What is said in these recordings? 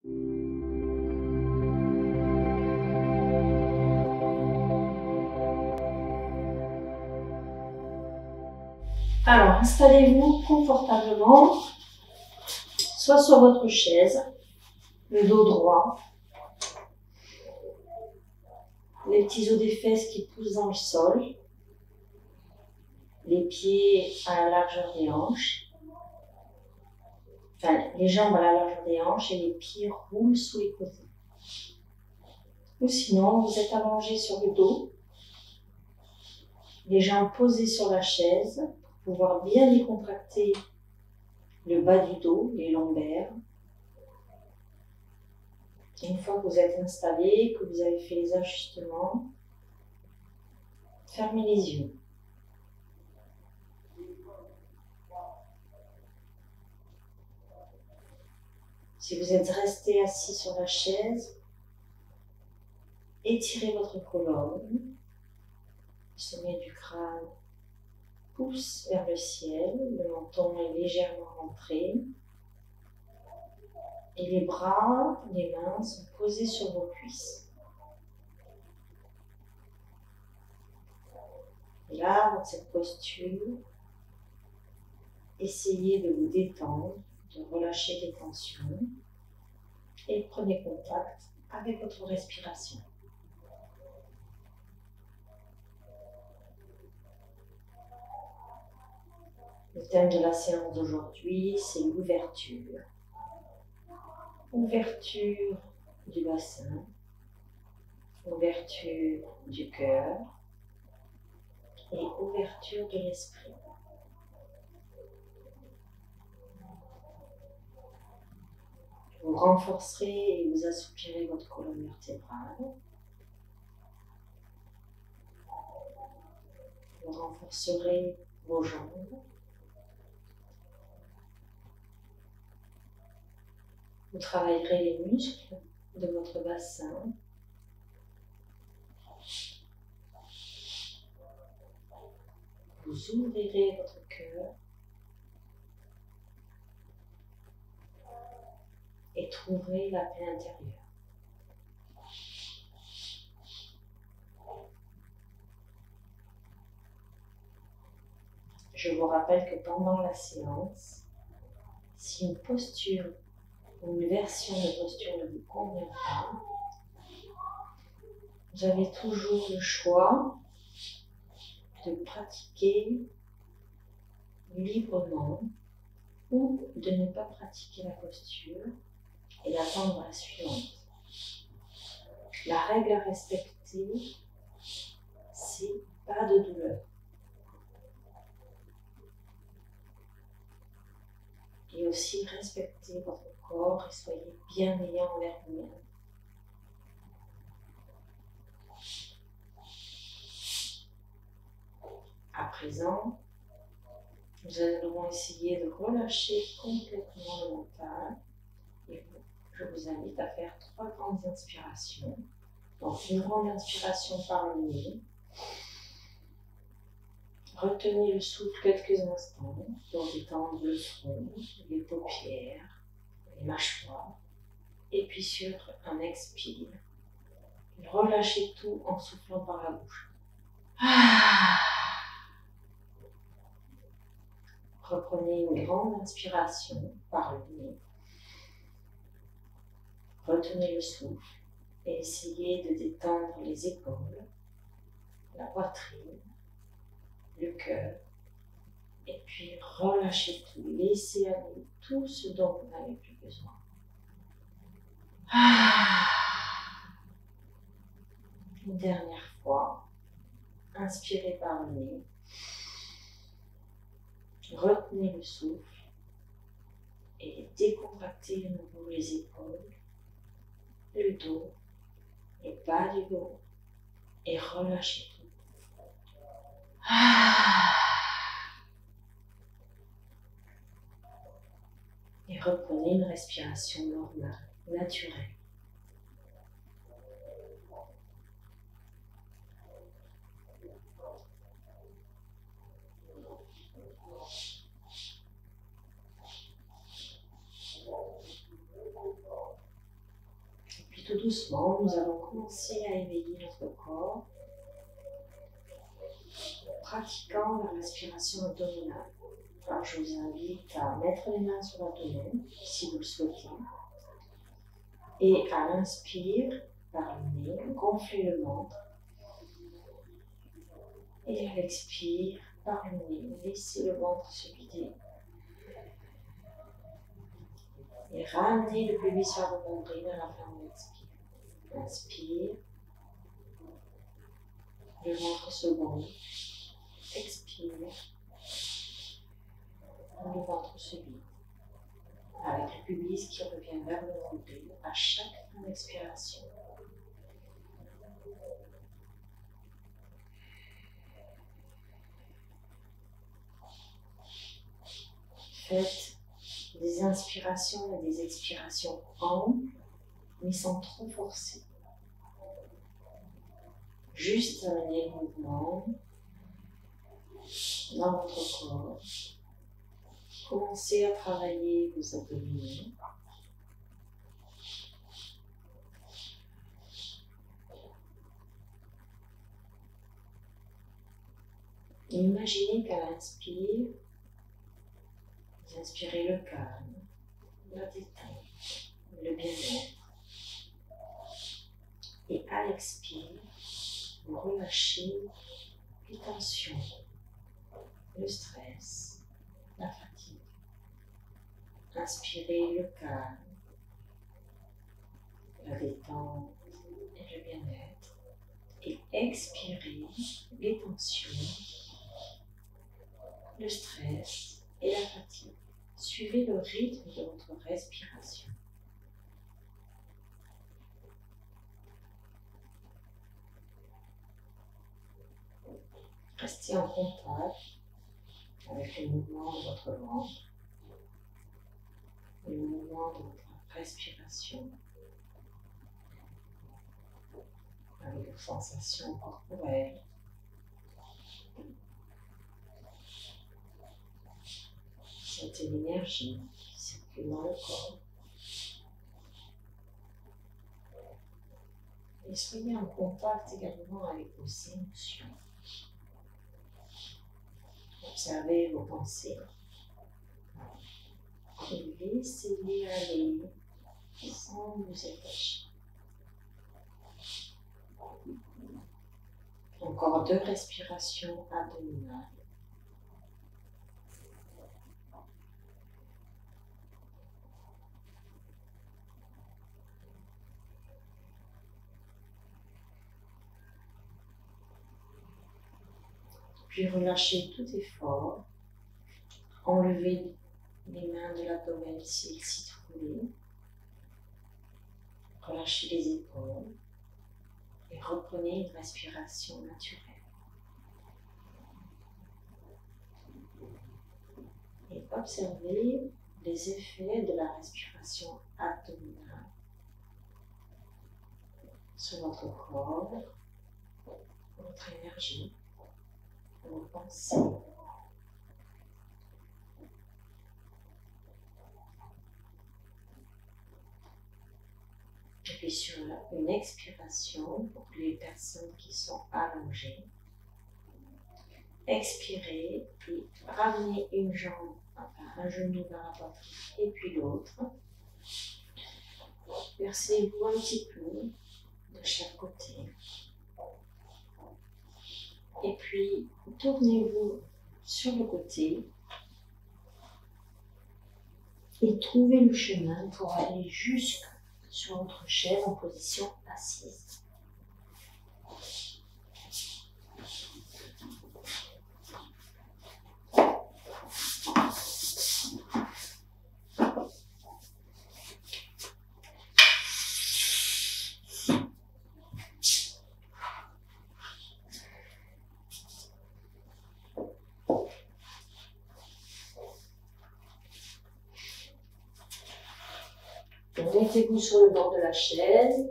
Alors, installez-vous confortablement, soit sur votre chaise, le dos droit, les petits os des fesses qui poussent dans le sol, les pieds à la largeur des hanches, enfin les jambes à la largeur des hanches et les pieds roulent sous les côtés. Ou sinon, vous êtes allongé sur le dos, les jambes posées sur la chaise pour pouvoir bien décontracter le bas du dos, les lombaires. Une fois que vous êtes installé, que vous avez fait les ajustements, fermez les yeux. Si vous êtes resté assis sur la chaise, étirez votre colonne. Le sommet du crâne pousse vers le ciel, le menton est légèrement rentré. Et les bras, les mains sont posés sur vos cuisses. Et là, dans cette posture, essayez de vous détendre, de relâcher les tensions et prenez contact avec votre respiration. Le thème de la séance d'aujourd'hui, c'est l'ouverture. Ouverture du bassin, ouverture du cœur et ouverture de l'esprit. Vous renforcerez et vous assoupirez votre colonne vertébrale. Vous renforcerez vos jambes. Vous travaillerez les muscles de votre bassin. Vous ouvrirez votre cœur et trouverez la paix intérieure. Je vous rappelle que pendant la séance, si une posture ou une version de posture ne vous convient pas, vous avez toujours le choix de pratiquer librement ou de ne pas pratiquer la posture et d'attendre la suivante. La règle à respecter, c'est pas de douleur. Et aussi respectez votre corps et soyez bienveillant envers vous-même. À présent, nous allons essayer de relâcher complètement le mental. Et je vous invite à faire 3 grandes inspirations. Donc, une grande inspiration par le nez. Retenez le souffle quelques instants pour détendre le front, les paupières, les mâchoires. Et puis sur un expire, relâchez tout en soufflant par la bouche. Reprenez une grande inspiration par le nez. Retenez le souffle et essayez de détendre les épaules, la poitrine, le cœur. Et puis relâchez tout, laissez aller tout ce dont vous n'avez plus besoin. Une dernière fois, inspirez par le nez. Retenez le souffle et décontractez de nouveau les épaules, le dos, le bas du dos et relâchez tout. Et reprenez une respiration normale, naturelle. Tout doucement, nous allons commencer à éveiller notre corps en pratiquant la respiration abdominale. Alors, je vous invite à mettre les mains sur l'abdomen, si vous le souhaitez, et à l'inspire par le nez, gonfler le ventre, et à l'expire par le nez, laissez le ventre se vider. Et ramenez le pubis vers le nombril à la fin de l'expire. Inspire, le ventre se gonfle, expire, le ventre se vide. Avec le pubis qui revient vers le nombril à chaque fin d'expiration. Faites des inspirations et des expirations amples, mais sans trop forcer. Juste amener le mouvement dans votre corps. Commencez à travailler vos abdominaux. Imaginez qu'à l'inspire, vous inspirez le calme, la détente, le bien-être. Et à l'expire, vous relâchez les tensions, le stress, la fatigue. Inspirez le calme, la détente et le bien-être. Et expirez les tensions, le stress et la fatigue. Suivez le rythme de votre respiration. Restez en contact avec le mouvement de votre ventre, le mouvement de votre respiration, avec vos sensations corporelles. Sentez l'énergie qui circule dans le corps. Et soyez en contact également avec vos émotions. Observez vos pensées. Et laissez-les aller sans vous attacher. Encore 2 respirations abdominales. Puis relâchez tout effort. Enlevez les mains de l'abdomen s'il s'y trouvait. Relâchez les épaules et reprenez une respiration naturelle. Et observez les effets de la respiration abdominale sur votre corps, votre énergie, vos pensées. Et puis sur une expiration, pour les personnes qui sont allongées, expirez, puis ramenez une jambe, enfin un genou vers la poitrine et puis l'autre. Versez-vous un petit peu de chaque côté. Et puis tournez-vous sur le côté et trouvez le chemin pour aller jusque sur votre chaise en position assise. Mettez-vous sur le bord de la chaise,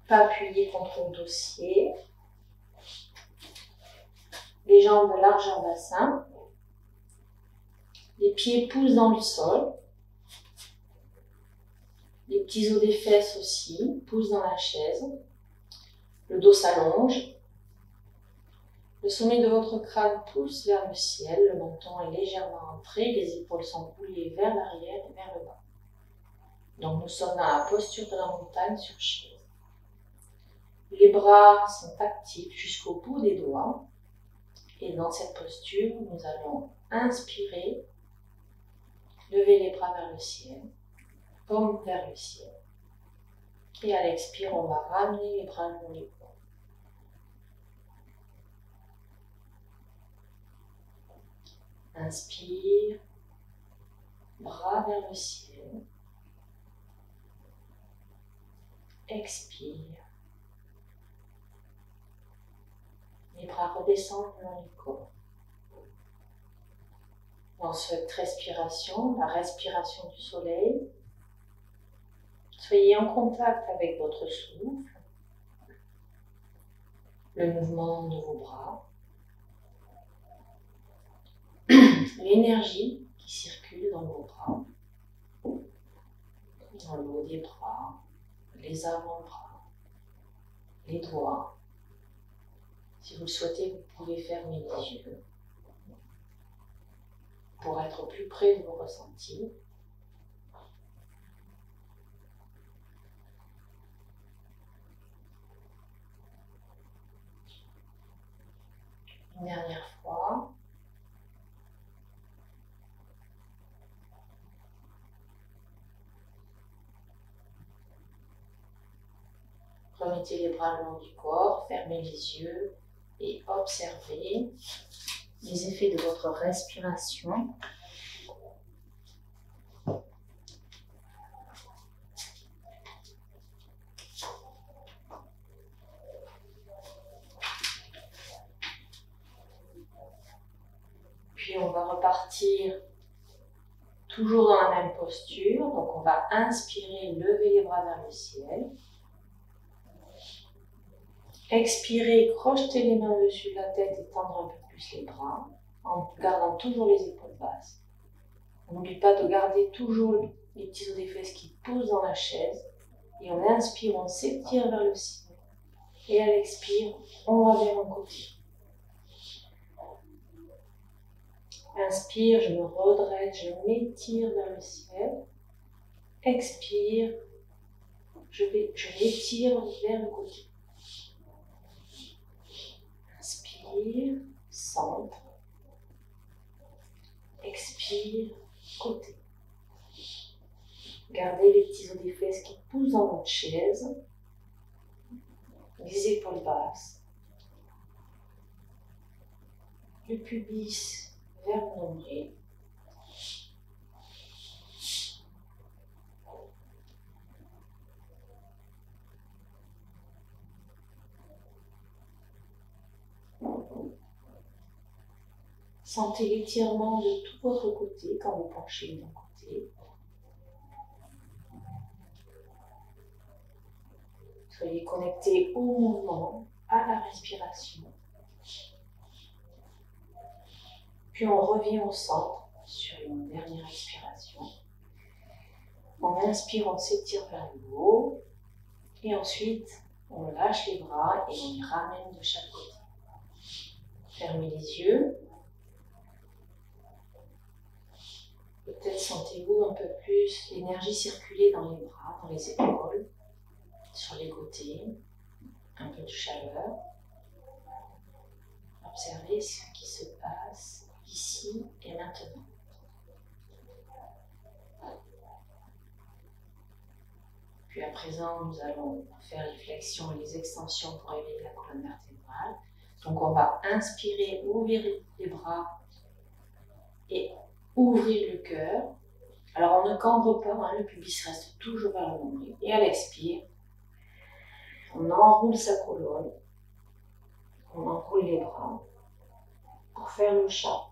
pas appuyé contre le dossier, les jambes de largeur bassin, les pieds poussent dans le sol, Les petits os des fesses aussi poussent dans la chaise. Le dos s'allonge. Le sommet de votre crâne pousse vers le ciel. Le menton est légèrement rentré. Les épaules sont pliées vers l'arrière et vers le bas. Donc nous sommes dans la posture de la montagne sur chaise. Les bras sont actifs jusqu'au bout des doigts. Et dans cette posture, nous allons inspirer, lever les bras vers le ciel, comme vers le ciel. Et à l'expire, on va ramener les bras le long des bras. Inspire, bras vers le ciel. Expire. Les bras redescendent le long du corps. Dans cette respiration, la respiration du soleil, soyez en contact avec votre souffle, le mouvement de vos bras, l'énergie qui circule dans vos bras, dans le haut des bras, les avant-bras, les doigts. Si vous le souhaitez, vous pouvez fermer les yeux pour être plus près de vos ressentis. Une dernière fois. Remettez les bras le long du corps, fermez les yeux et observez les effets de votre respiration. Puis on va repartir toujours dans la même posture. Donc on va inspirer, lever les bras vers le ciel. Expirez, crochetez les mains au-dessus de la tête et tendre un peu plus les bras en gardant toujours les épaules basses. On n'oublie pas de garder toujours les petits os des fesses qui poussent dans la chaise. Et on inspire, on s'étire vers le ciel. Et à l'expire, on va vers un côté. Inspire, je me redresse, je m'étire vers le ciel. Expire, je m'étire vers le côté. Inspire, centre. Expire, côté. Gardez les petits os des fesses qui poussent dans votre chaise. Les épaules basses. Le pubis vers le nombril. Sentez l'étirement de tout votre côté quand vous penchez d'un côté. Soyez connectés au mouvement, à la respiration. Puis on revient au centre sur une dernière expiration. On inspire, on s'étire vers le haut. Et ensuite, on lâche les bras et on les ramène de chaque côté. Fermez les yeux. Peut-être sentez-vous un peu plus l'énergie circuler dans les bras, dans les épaules, sur les côtés, un peu de chaleur. Observez ce qui se passe ici et maintenant. Puis à présent, nous allons faire les flexions et les extensions pour élever la colonne vertébrale. Donc on va inspirer, ouvrir les bras et ouvrir le cœur. Alors on ne cambre pas, hein, le pubis reste toujours vers le nombril. Et à l'expire, on enroule sa colonne, on enroule les bras pour faire le chat.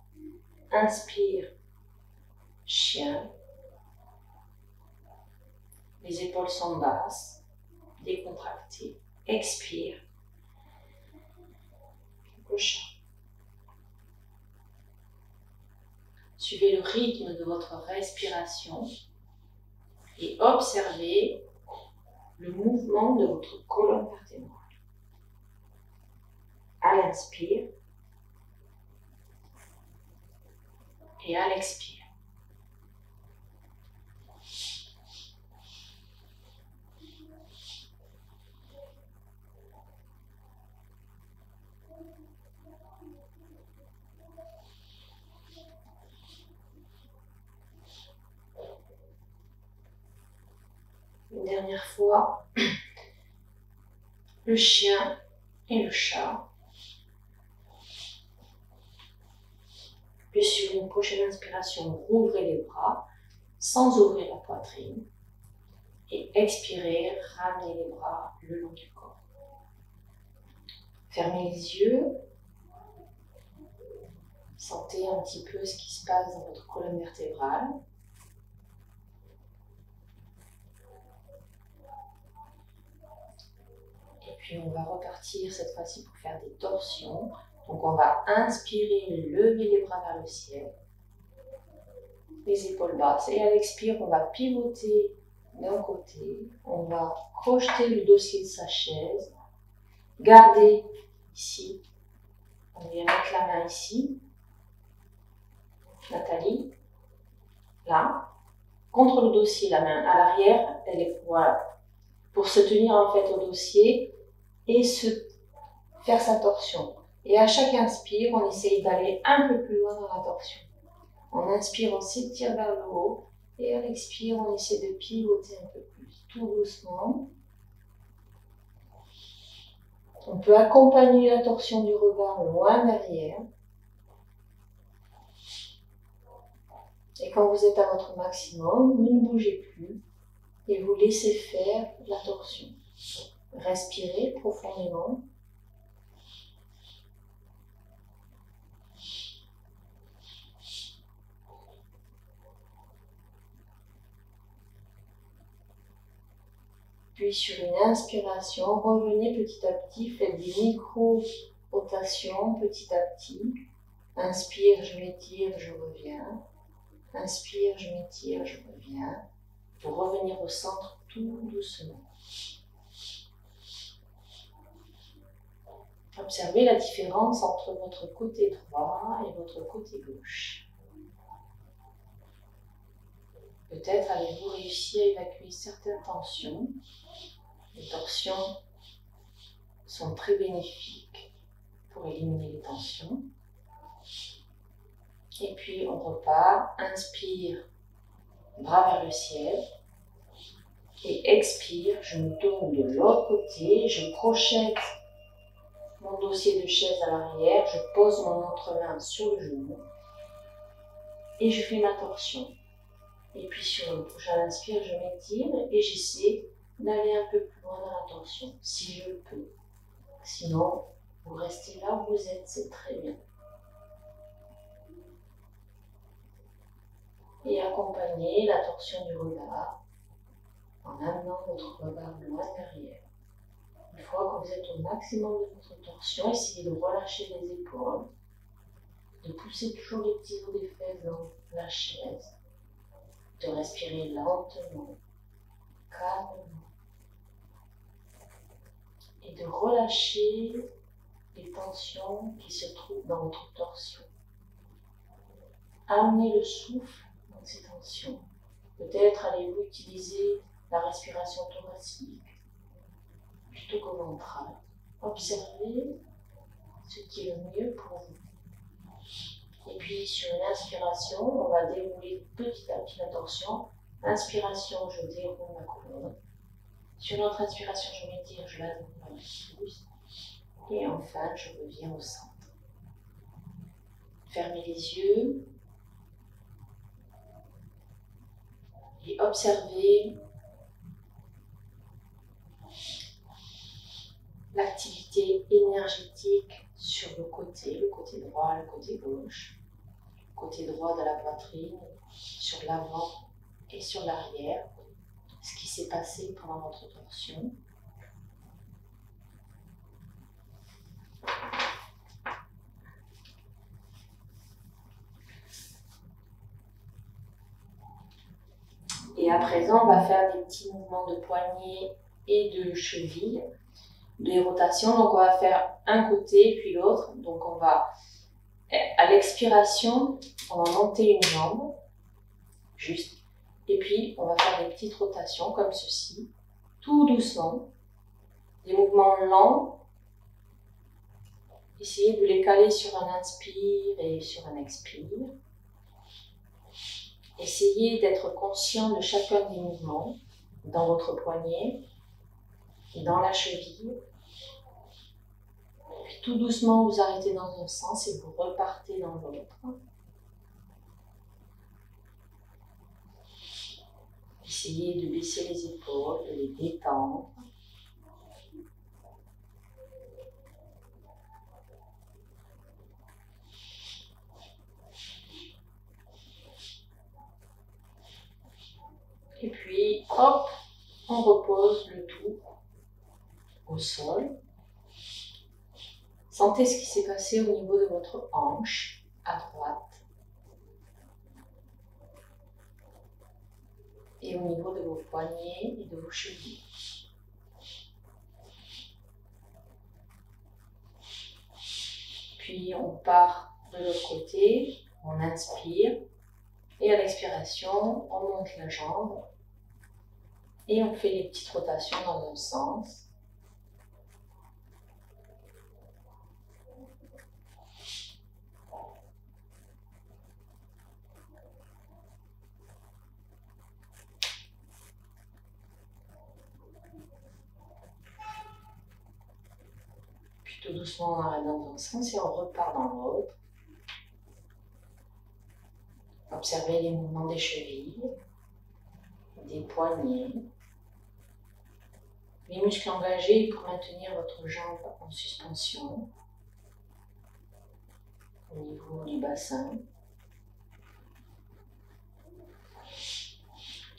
Inspire, chien. Les épaules sont basses, décontractées. Expire, le chat. Suivez le rythme de votre respiration. Et observez le mouvement de votre colonne vertébrale. À l'inspire et à l'expire. Une dernière fois, le chien et le chat. Puis sur une prochaine inspiration, rouvrez les bras sans ouvrir la poitrine. Et expirez, ramenez les bras le long du corps. Fermez les yeux. Sentez un petit peu ce qui se passe dans votre colonne vertébrale. Et puis on va repartir cette fois-ci pour faire des torsions. Donc on va inspirer, lever les bras vers le ciel, les épaules basses. Et à l'expire, on va pivoter d'un côté. On va crocheter le dossier de sa chaise. Garder ici. On vient mettre la main ici. Nathalie, là. Contre le dossier, la main à l'arrière. Elle est voilà, pour se tenir en fait au dossier et faire sa torsion. Et à chaque inspire, on essaye d'aller un peu plus loin dans la torsion. On inspire, on s'étire vers le haut. Et à l'expire, on essaie de pivoter un peu plus, tout doucement. On peut accompagner la torsion du regard loin derrière. Et quand vous êtes à votre maximum, vous ne bougez plus et vous laissez faire la torsion. Respirez profondément. Puis sur une inspiration, revenez petit à petit, faites des micro-rotations petit à petit. Inspire, je m'étire, je reviens. Inspire, je m'étire, je reviens. Pour revenir au centre tout doucement. Observez la différence entre votre côté droit et votre côté gauche. Peut-être avez-vous réussi à évacuer certaines tensions. Les torsions sont très bénéfiques pour éliminer les tensions. Et puis on repart, inspire, bras vers le ciel. Et expire, je me tourne de l'autre côté, je projette mon dossier de chaise à l'arrière, je pose mon autre main sur le genou et je fais ma torsion. Et puis sur le prochain inspire, je m'étire et j'essaie d'aller un peu plus loin dans la torsion, si je le peux. Sinon, vous restez là où vous êtes, c'est très bien. Et accompagnez la torsion du regard en amenant votre regard loin derrière. Une fois que vous êtes au maximum de votre torsion, essayez de relâcher les épaules, de pousser toujours les petits os des fesses dans la chaise, de respirer lentement, calmement, et de relâcher les tensions qui se trouvent dans votre torsion. Amenez le souffle dans ces tensions. Peut-être allez-vous utiliser la respiration thoracique plutôt que ventrale. Observez ce qui est le mieux pour vous. Et puis sur une inspiration, on va dérouler petit à petit la torsion. Inspiration, je déroule ma colonne. Sur notre inspiration, je m'étire, je la déroule un petit peu plus. Et enfin, je reviens au centre. Fermez les yeux. Et observez l'activité énergétique sur le côté droit, le côté gauche, côté droit de la poitrine, sur l'avant et sur l'arrière, ce qui s'est passé pendant votre torsion. Et à présent, on va faire des petits mouvements de poignet et de cheville, des rotations. Donc, on va faire un côté puis l'autre. Donc, on va, à l'expiration, on va monter une jambe, juste. Et puis, on va faire des petites rotations comme ceci, tout doucement. Des mouvements lents. Essayez de les caler sur un inspire et sur un expire. Essayez d'être conscient de chacun des mouvements dans votre poignet, dans la cheville. Puis tout doucement, vous arrêtez dans un sens et vous repartez dans l'autre. Essayez de baisser les épaules, de les détendre. Et puis, hop, on repose le tout au sol. Sentez ce qui s'est passé au niveau de votre hanche, à droite. Et au niveau de vos poignets et de vos chevilles. Puis, on part de l'autre côté, on inspire. Et à l'expiration, on monte la jambe. Et on fait les petites rotations dans un sens. Puis tout doucement, on arrête dans un sens et on repart dans l'autre. Observez les mouvements des chevilles, des poignets. Les muscles engagés pour maintenir votre jambe en suspension au niveau du bassin.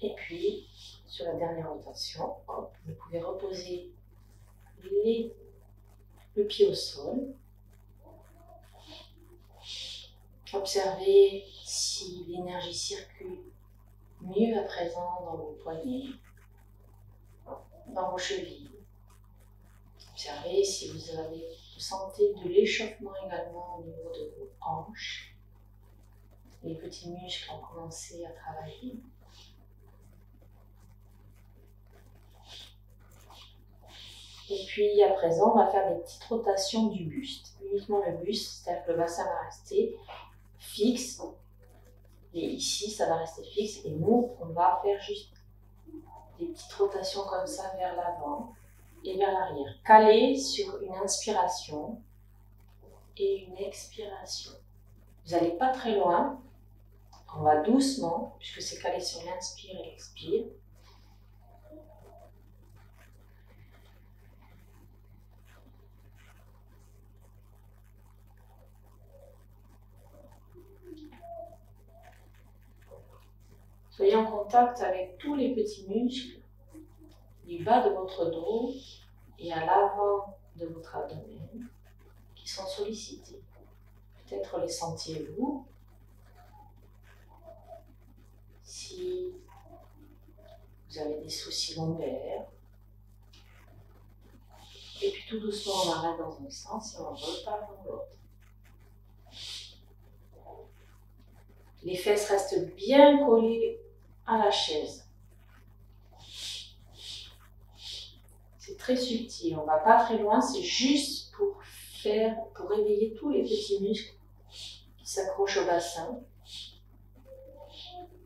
Et puis, sur la dernière rotation, hop, vous pouvez reposer le pied au sol. Observez si l'énergie circule mieux à présent dans vos poignets, dans vos chevilles. Observez si vous sentez de l'échauffement également au niveau de vos hanches. Les petits muscles ont commencé à travailler. Et puis à présent, on va faire des petites rotations du buste. Uniquement le buste, c'est-à-dire que le bassin va rester fixe. Et ici, ça va rester fixe. Et nous, on va faire juste des petites rotations comme ça vers l'avant et vers l'arrière. Calé sur une inspiration et une expiration. Vous n'allez pas très loin. On va doucement, puisque c'est calé sur l'inspire et l'expire. Soyez en contact avec tous les petits muscles du bas de votre dos et à l'avant de votre abdomen qui sont sollicités. Peut-être les sentiez-vous. Si vous avez des soucis lombaires. Et puis tout doucement, on arrête dans un sens et on repart dans l'autre. Les fesses restent bien collées à la chaise. C'est très subtil, on ne va pas très loin, c'est juste pour réveiller tous les petits muscles qui s'accrochent au bassin,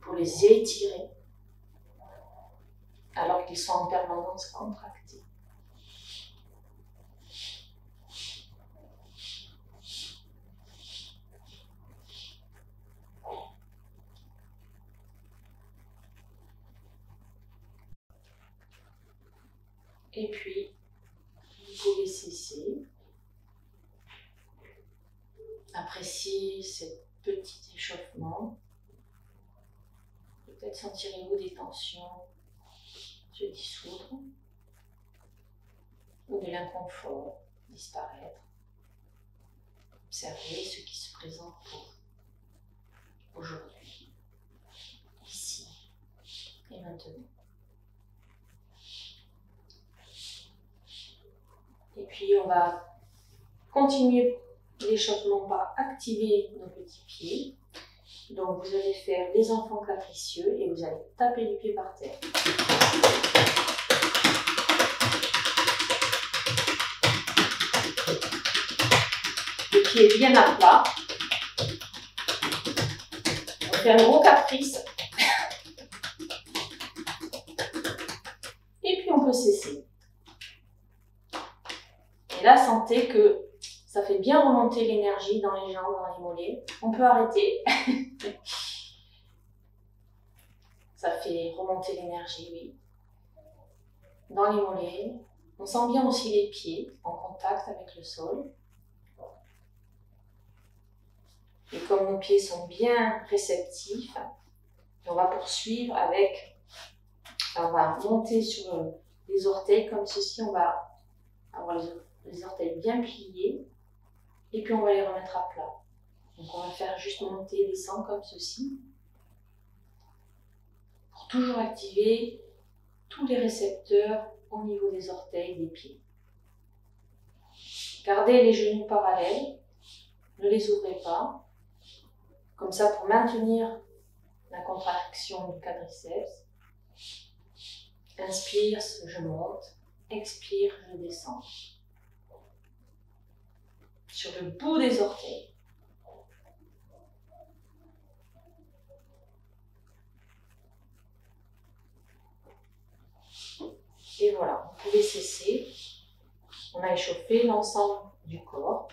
pour les étirer, alors qu'ils sont en permanence contractés. Et puis, vous pouvez cesser. Appréciez ce petit échauffement. Peut-être sentirez-vous des tensions se dissoudre ou de l'inconfort disparaître. Observez ce qui se présente pour aujourd'hui, ici Et maintenant. Et puis on va continuer l'échauffement par activer nos petits pieds. Donc vous allez faire les enfants capricieux et vous allez taper les pieds par terre. Le pied est bien à plat. On fait un gros caprice. Et puis on peut cesser. Et là, sentez que ça fait bien remonter l'énergie dans les jambes, dans les mollets. On peut arrêter. Ça fait remonter l'énergie, oui. Dans les mollets. On sent bien aussi les pieds en contact avec le sol. Et comme nos pieds sont bien réceptifs, on va poursuivre avec... On va monter sur les orteils comme ceci. On va avoir les orteils bien pliés. Et puis on va les remettre à plat. Donc on va faire juste monter et descendre comme ceci. Pour toujours activer tous les récepteurs au niveau des orteils, des pieds. Gardez les genoux parallèles. Ne les ouvrez pas. Comme ça pour maintenir la contraction du quadriceps. Inspire, je monte. Expire, je descends. Sur le bout des orteils. Et voilà, vous pouvez cesser. On a échauffé l'ensemble du corps.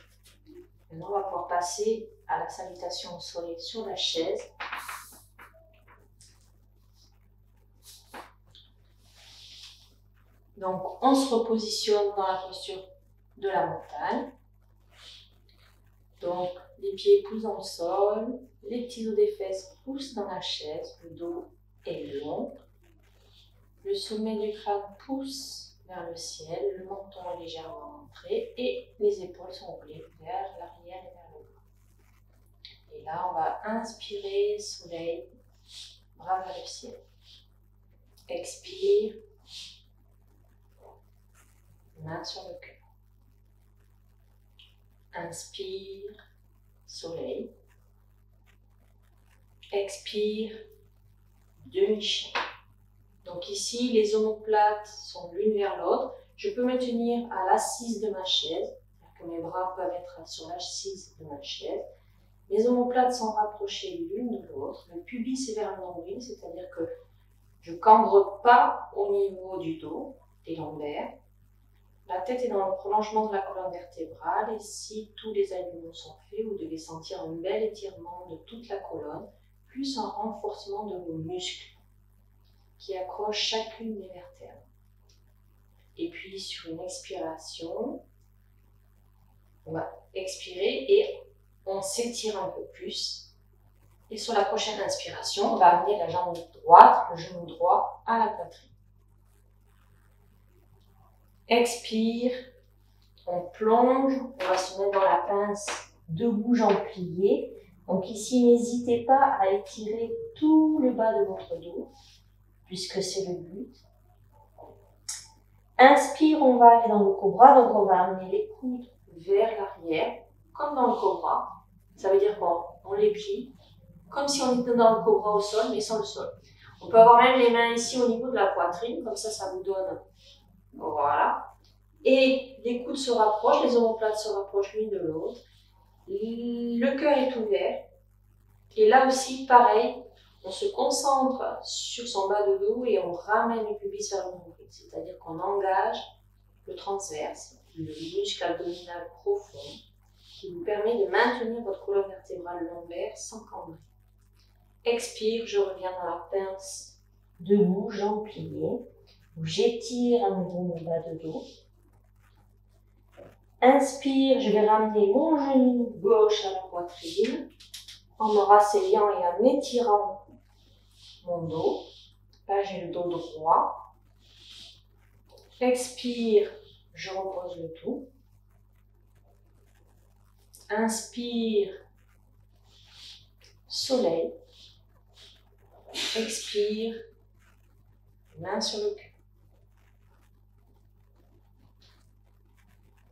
Maintenant, on va pouvoir passer à la salutation au soleil sur la chaise. Donc, on se repositionne dans la posture de la montagne. Donc, les pieds poussent dans le sol, les petits os des fesses poussent dans la chaise, le dos est long. Le sommet du crâne pousse vers le ciel, le menton est légèrement rentré et les épaules sont roulées vers l'arrière et vers le bas. Et là, on va inspirer, soleil, bras vers le ciel. Expire, main sur le cœur. Inspire, soleil. Expire, demi-chien. Donc ici, les omoplates sont l'une vers l'autre. Je peux me tenir à l'assise de ma chaise, c'est-à-dire que mes bras peuvent être sur l'assise de ma chaise. Les omoplates sont rapprochées l'une de l'autre. Le pubis est vers le nombril, c'est-à-dire que je ne cambre pas au niveau du dos, des lombaires. La tête est dans le prolongement de la colonne vertébrale et si tous les alignements sont faits, vous devez sentir un bel étirement de toute la colonne, plus un renforcement de vos muscles qui accrochent chacune des vertèbres. Et puis sur une expiration, on va expirer et on s'étire un peu plus. Et sur la prochaine inspiration, on va amener la jambe droite, le genou droit à la poitrine. Expire, on plonge, on va se mettre dans la pince, debout, jambes pliées. Donc ici, n'hésitez pas à étirer tout le bas de votre dos, puisque c'est le but. Inspire, on va aller dans le cobra, donc on va amener les coudes vers l'arrière, comme dans le cobra. Ça veut dire qu'on les plie, comme si on était dans le cobra au sol, mais sans le sol. On peut avoir même les mains ici au niveau de la poitrine, comme ça vous donne, voilà. Et les coudes se rapprochent, les omoplates se rapprochent l'une de l'autre. Le cœur est ouvert. Et là aussi, pareil, on se concentre sur son bas de dos et on ramène le pubis vers le nombril. C'est-à-dire qu'on engage le transverse, le muscle abdominal profond, qui vous permet de maintenir votre colonne vertébrale lombaire sans cambrer. Expire, je reviens dans la pince, debout, jambes pliées. J'étire à nouveau mon bas de dos. Inspire, je vais ramener mon genou gauche à la poitrine en me rasseyant et en étirant mon dos. Là, j'ai le dos droit. Expire, je repose le tout. Inspire, soleil. Expire, main sur le cœur.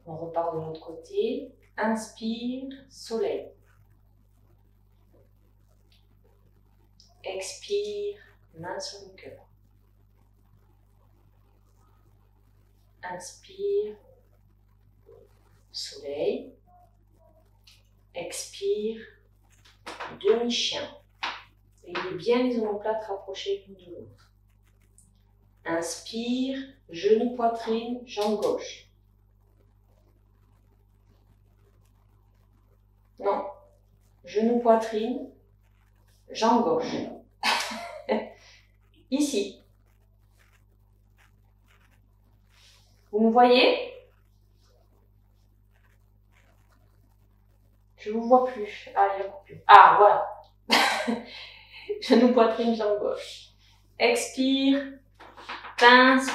On repart de l'autre côté. Inspire, soleil. Expire, main sur le cœur. Inspire, soleil. Expire, demi-chien. Ayez bien les omoplates rapprochées l'une de l'autre. Inspire, genou, poitrine, jambe gauche. Non, genou, poitrine, jambe gauche. Ici. Vous me voyez? Je ne vous vois plus. Ah, il n'y a plus. Ah, voilà. Genou, poitrine, jambe gauche. Expire. Pince.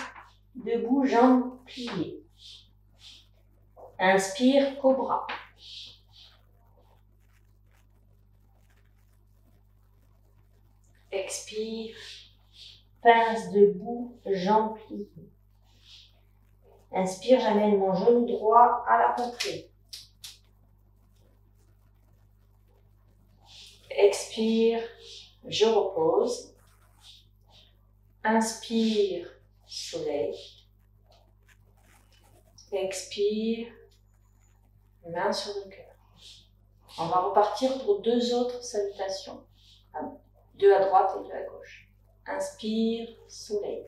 Debout, jambes pliées. Inspire, cobra. Expire. Pince debout, jambes pliées. Inspire, j'amène mon genou droit à la poitrine. Expire, je repose. Inspire, soleil. Expire, main sur le cœur. On va repartir pour deux autres salutations. Deux à droite et deux à gauche. Inspire, soleil.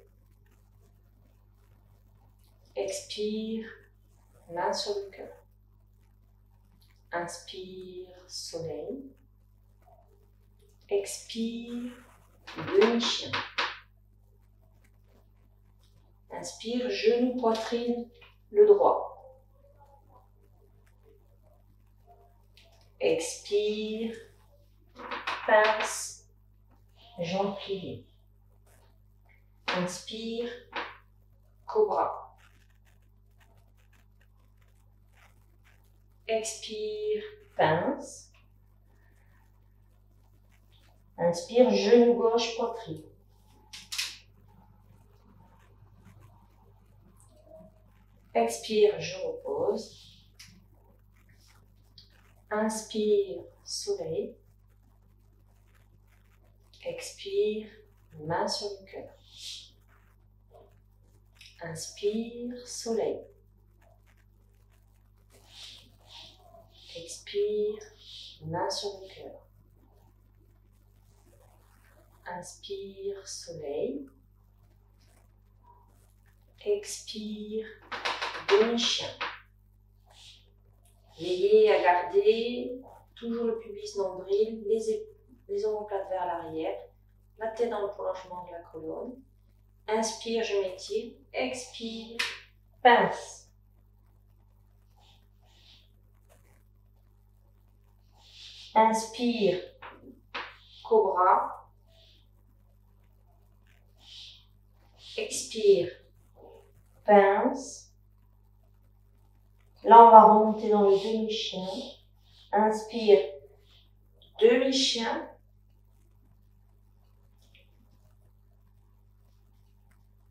Expire, main sur le cœur. Inspire, soleil. Expire, demi-chien. Inspire, genou, poitrine, le droit. Expire, pince, jambes pliées. Inspire, cobra. Expire, pince. Inspire, genou gauche, poitrine. Expire, je repose. Inspire, soleil. Expire, main sur le cœur. Inspire, soleil. Expire, main sur le cœur. Inspire, soleil. Expire, demi-chien. Veillez à garder toujours le pubis nombril, les omoplates vers l'arrière, la tête dans le prolongement de la colonne. Inspire, je m'étire. Expire, pince. Inspire, cobra. Expire, pince. Là, on va remonter dans le demi-chien. Inspire, demi-chien.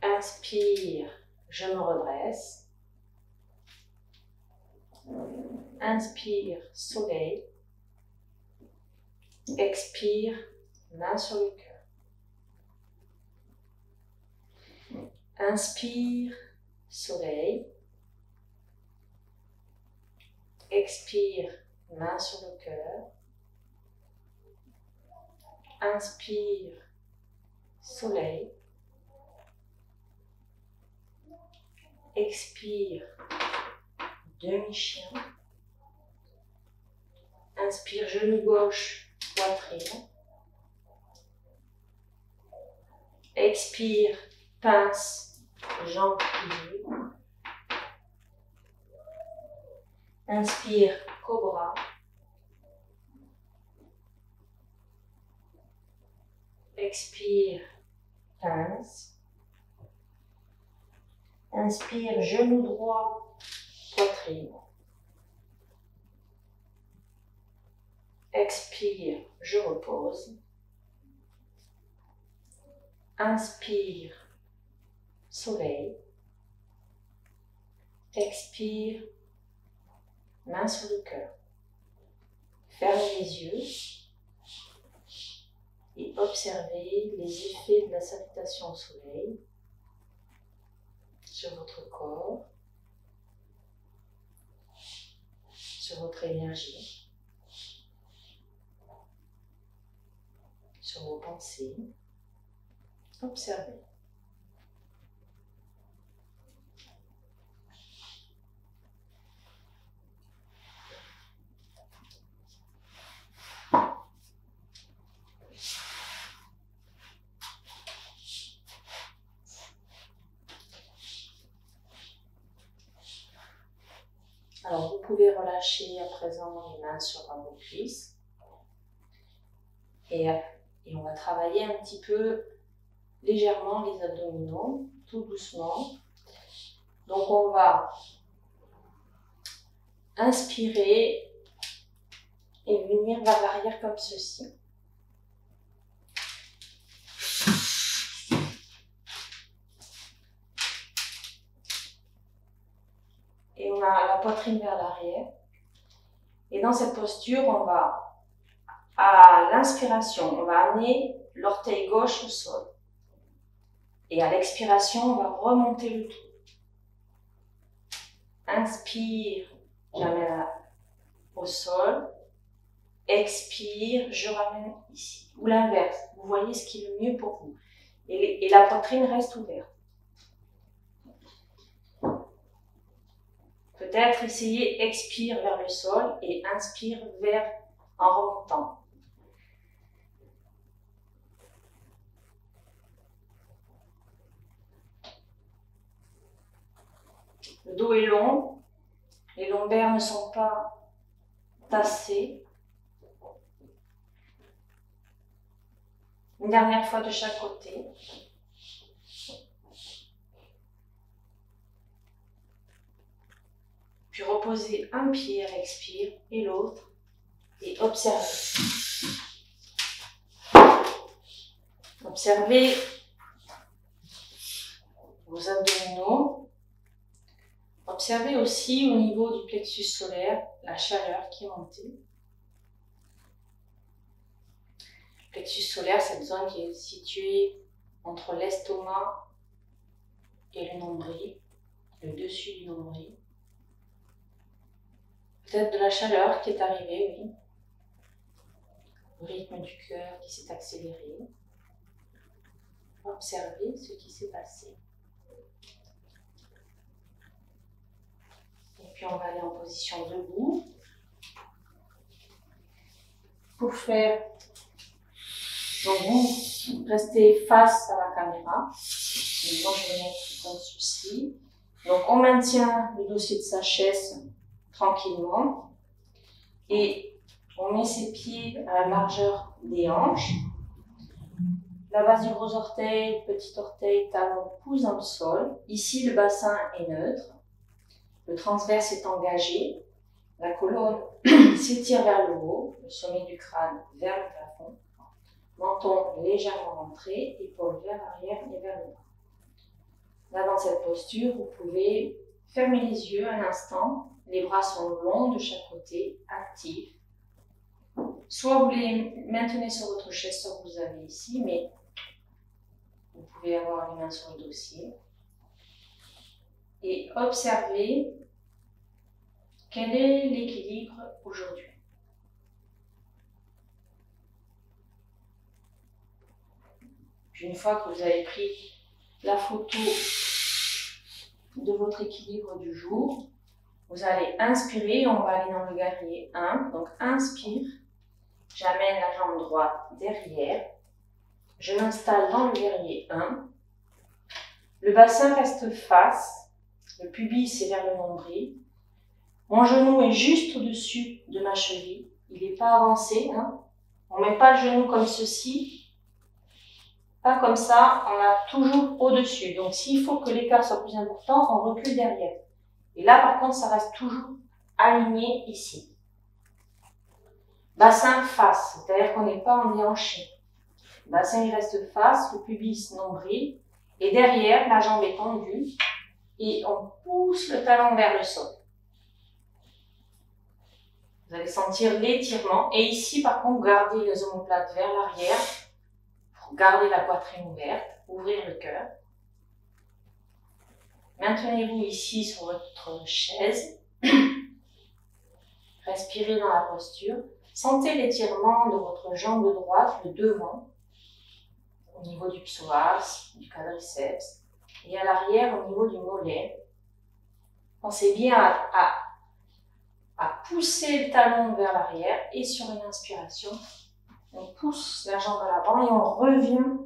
Inspire, je me redresse. Inspire, soleil. Expire, main sur le cœur. Inspire, soleil. Expire, main sur le cœur. Inspire, soleil. Expire, demi-chien. Inspire, genou gauche, poitrine. Expire, pince, jambes pliées. Inspire, cobra. Expire, pince. Inspire, genou droit, poitrine. Expire, je repose. Inspire, soleil. Expire, main sur le cœur. Fermez les yeux et observez les effets de la salutation au soleil sur votre corps, sur votre énergie, sur vos pensées. Observez. Alors, vous pouvez relâcher à présent les mains sur vos cuisses. Et on va travailler un petit peu légèrement les abdominaux, tout doucement. Donc, on va inspirer et venir vers l'arrière comme ceci. Et on a la poitrine vers l'arrière. Et dans cette posture, on va, à l'inspiration, on va amener l'orteil gauche au sol. Et à l'expiration, on va remonter le tout. Inspire, j'amène au sol. Expire, je ramène ici. Ou l'inverse, vous voyez ce qui est le mieux pour vous. Et la poitrine reste ouverte. Peut-être essayer, expire vers le sol et inspire vers en remontant. Le dos est long, les lombaires ne sont pas tassés. Une dernière fois de chaque côté. Puis reposez un pied à l'expire et l'autre et observez. Observez vos abdominaux. Observez aussi au niveau du plexus solaire la chaleur qui est montée. Le plexus solaire, cette zone qui est située entre l'estomac et le nombril, le dessus du nombril. Peut-être de la chaleur qui est arrivée, oui. Le rythme du cœur qui s'est accéléré. Observez ce qui s'est passé. Et puis on va aller en position debout. Pour faire, donc vous restez face à la caméra. Et moi je vais mettre comme ceci. Donc on maintient le dossier de sa chaise tranquillement. Et on met ses pieds à la largeur des hanches. La base du gros orteil, petit orteil, talon, pouce dans le sol. Ici, le bassin est neutre. Le transverse est engagé. La colonne s'étire vers le haut, le sommet du crâne vers le plafond. Menton légèrement rentré, épaules vers l'arrière et vers le bas. Là, dans cette posture, vous pouvez fermer les yeux un instant. Les bras sont longs de chaque côté, actifs. Soit vous les maintenez sur votre chaise, soit vous avez ici, mais vous pouvez avoir les mains sur le dossier. Et observez quel est l'équilibre aujourd'hui. Puis une fois que vous avez pris la photo de votre équilibre du jour, vous allez inspirer, on va aller dans le guerrier 1. Donc inspire, j'amène la jambe droite derrière, je m'installe dans le guerrier 1. Le bassin reste face, le pubis est vers le nombril. Mon genou est juste au-dessus de ma cheville, il n'est pas avancé. On ne met pas le genou comme ceci, pas comme ça, on l'a toujours au-dessus. Donc s'il faut que l'écart soit plus important, on recule derrière. Et là par contre, ça reste toujours aligné ici. Bassin face, c'est-à-dire qu'on n'est pas en déhanché. Le bassin il reste face, le pubis nombril, Et derrière, la jambe est tendue et on pousse le talon vers le sol. Vous allez sentir l'étirement. Et ici, par contre, gardez les omoplates vers l'arrière pour garder la poitrine ouverte, ouvrir le cœur. Maintenez-vous ici sur votre chaise. Respirez dans la posture. Sentez l'étirement de votre jambe droite, le devant, au niveau du psoas, du quadriceps, et à l'arrière au niveau du mollet. Pensez bien à pousser le talon vers l'arrière et sur une inspiration, on pousse la jambe à l'avant et on revient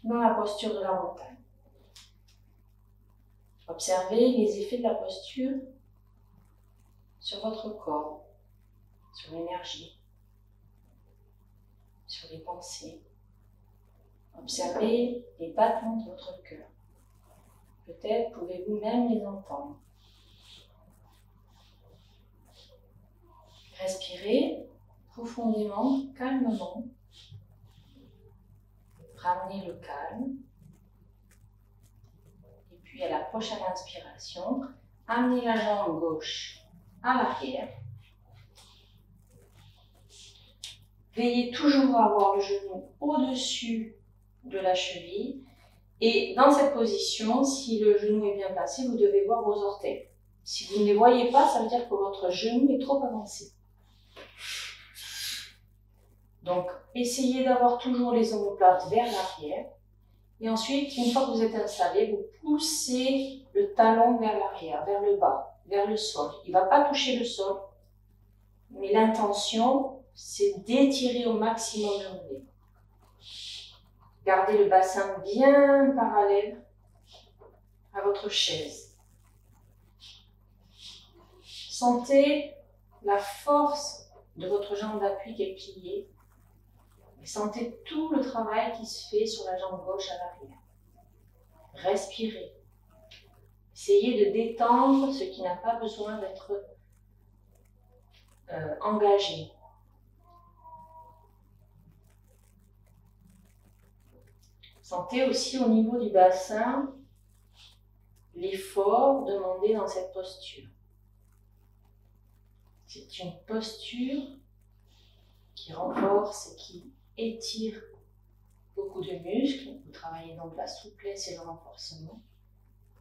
dans la posture de la montagne. Observez les effets de la posture sur votre corps, sur l'énergie, sur les pensées. Observez les battements de votre cœur. Peut-être pouvez-vous même les entendre. Respirez profondément, calmement. Ramenez le calme. Et puis à la prochaine inspiration, amenez la jambe gauche à l'arrière. Veillez toujours à avoir le genou au-dessus de la cheville. Et dans cette position, si le genou est bien placé, vous devez voir vos orteils. Si vous ne les voyez pas, ça veut dire que votre genou est trop avancé. Donc, essayez d'avoir toujours les omoplates vers l'arrière. Et ensuite, une fois que vous êtes installé, vous poussez le talon vers l'arrière, vers le bas, vers le sol. Il ne va pas toucher le sol, mais l'intention, c'est d'étirer au maximum le mollet. Gardez le bassin bien parallèle à votre chaise. Sentez la force de votre jambe d'appui qui est pliée. Et sentez tout le travail qui se fait sur la jambe gauche à l'arrière. Respirez. Essayez de détendre ce qui n'a pas besoin d'être engagé. Sentez aussi au niveau du bassin l'effort demandé dans cette posture. C'est une posture qui renforce et qui étire beaucoup de muscles. Vous travaillez donc la souplesse et le renforcement.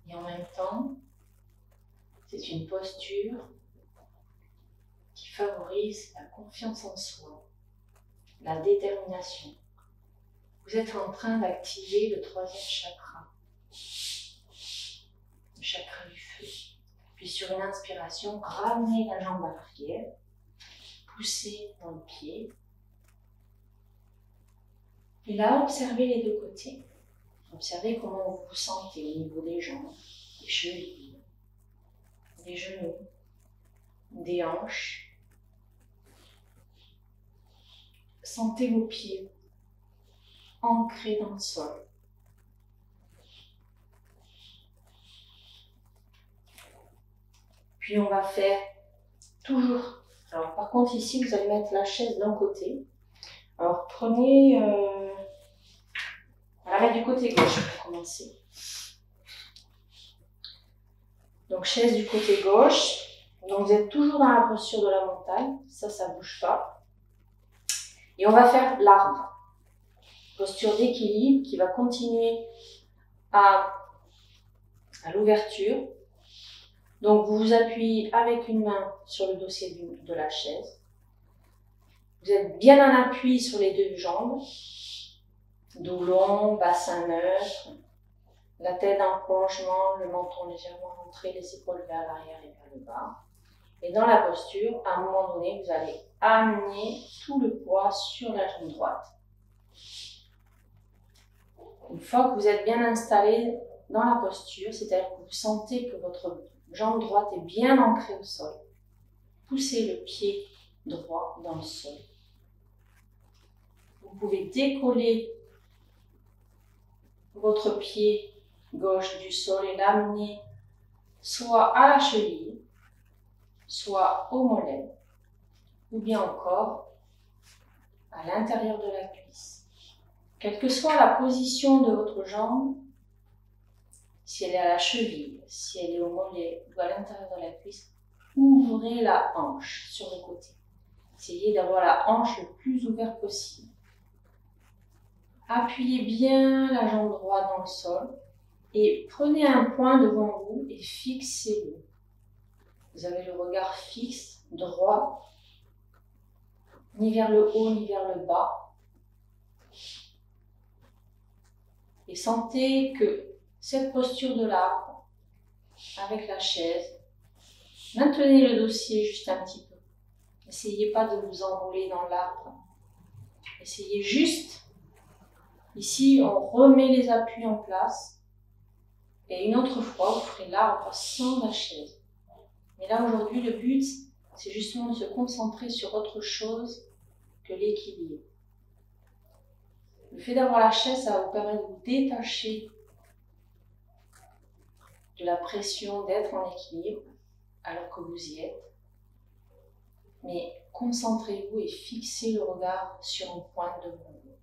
Et en même temps, c'est une posture qui favorise la confiance en soi, la détermination. Vous êtes en train d'activer le troisième chakra, le chakra du feu. Puis sur une inspiration, ramenez la jambe à l'arrière, poussez dans le pied. Et là, observez les deux côtés. Observez comment vous vous sentez au niveau des jambes, des chevilles, des genoux, des hanches. Sentez vos pieds ancrés dans le sol. Puis on va faire toujours. Alors par contre ici, vous allez mettre la chaise d'un côté. Alors prenez, on va la mettre du côté gauche pour commencer. Donc chaise du côté gauche. Donc vous êtes toujours dans la posture de la montagne. Ça ne bouge pas. Et on va faire l'arbre. Posture d'équilibre qui va continuer à l'ouverture. Donc vous vous appuyez avec une main sur le dossier de la chaise. Vous êtes bien en appui sur les deux jambes. Dos long, bassin neutre, la tête en plongement, le menton légèrement rentré, les épaules vers l'arrière et vers le bas. Et dans la posture, à un moment donné, vous allez amener tout le poids sur la jambe droite. Une fois que vous êtes bien installé dans la posture, c'est-à-dire que vous sentez que votre jambe droite est bien ancrée au sol, poussez le pied droit dans le sol. Vous pouvez décoller votre pied gauche du sol et l'amener soit à la cheville, soit au mollet, ou bien encore à l'intérieur de la cuisse. Quelle que soit la position de votre jambe, si elle est à la cheville, si elle est au mollet ou à l'intérieur de la cuisse, ouvrez la hanche sur le côté. Essayez d'avoir la hanche le plus ouverte possible. Appuyez bien la jambe droite dans le sol et prenez un point devant vous et fixez-le. Vous avez le regard fixe, droit, ni vers le haut ni vers le bas. Et sentez que cette posture de l'arbre, avec la chaise, maintenez le dossier juste un petit peu. N'essayez pas de vous enrouler dans l'arbre. Essayez juste. Ici, on remet les appuis en place. Et une autre fois, vous ferez l'arbre sans la chaise. Mais là, aujourd'hui, le but, c'est justement de se concentrer sur autre chose que l'équilibre. Le fait d'avoir la chaise, ça va vous permettre de vous détacher de la pression d'être en équilibre, alors que vous y êtes. Mais concentrez-vous et fixez le regard sur un point devant vous.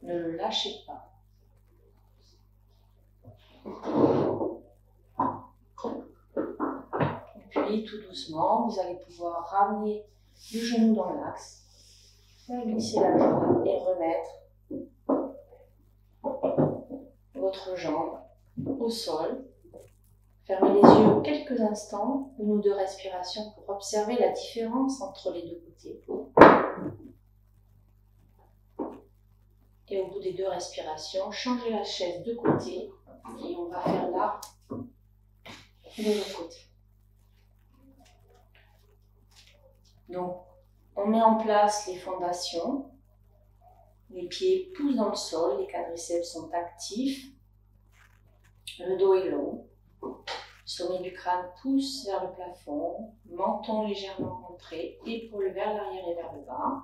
Ne le lâchez pas. Puis, tout doucement, vous allez pouvoir ramener le genou dans l'axe, faire glisser la jambe et remettre votre jambe au sol. Fermez les yeux quelques instants, 1 ou 2 respirations pour observer la différence entre les deux côtés. Et au bout des 2 respirations, changez la chaise de côté et on va faire l'arbre de l'autre côté. Donc, on met en place les fondations. Les pieds poussent dans le sol, les quadriceps sont actifs. Le dos est long. Le sommet du crâne pousse vers le plafond. Menton légèrement rentré. Épaules vers l'arrière et vers le bas.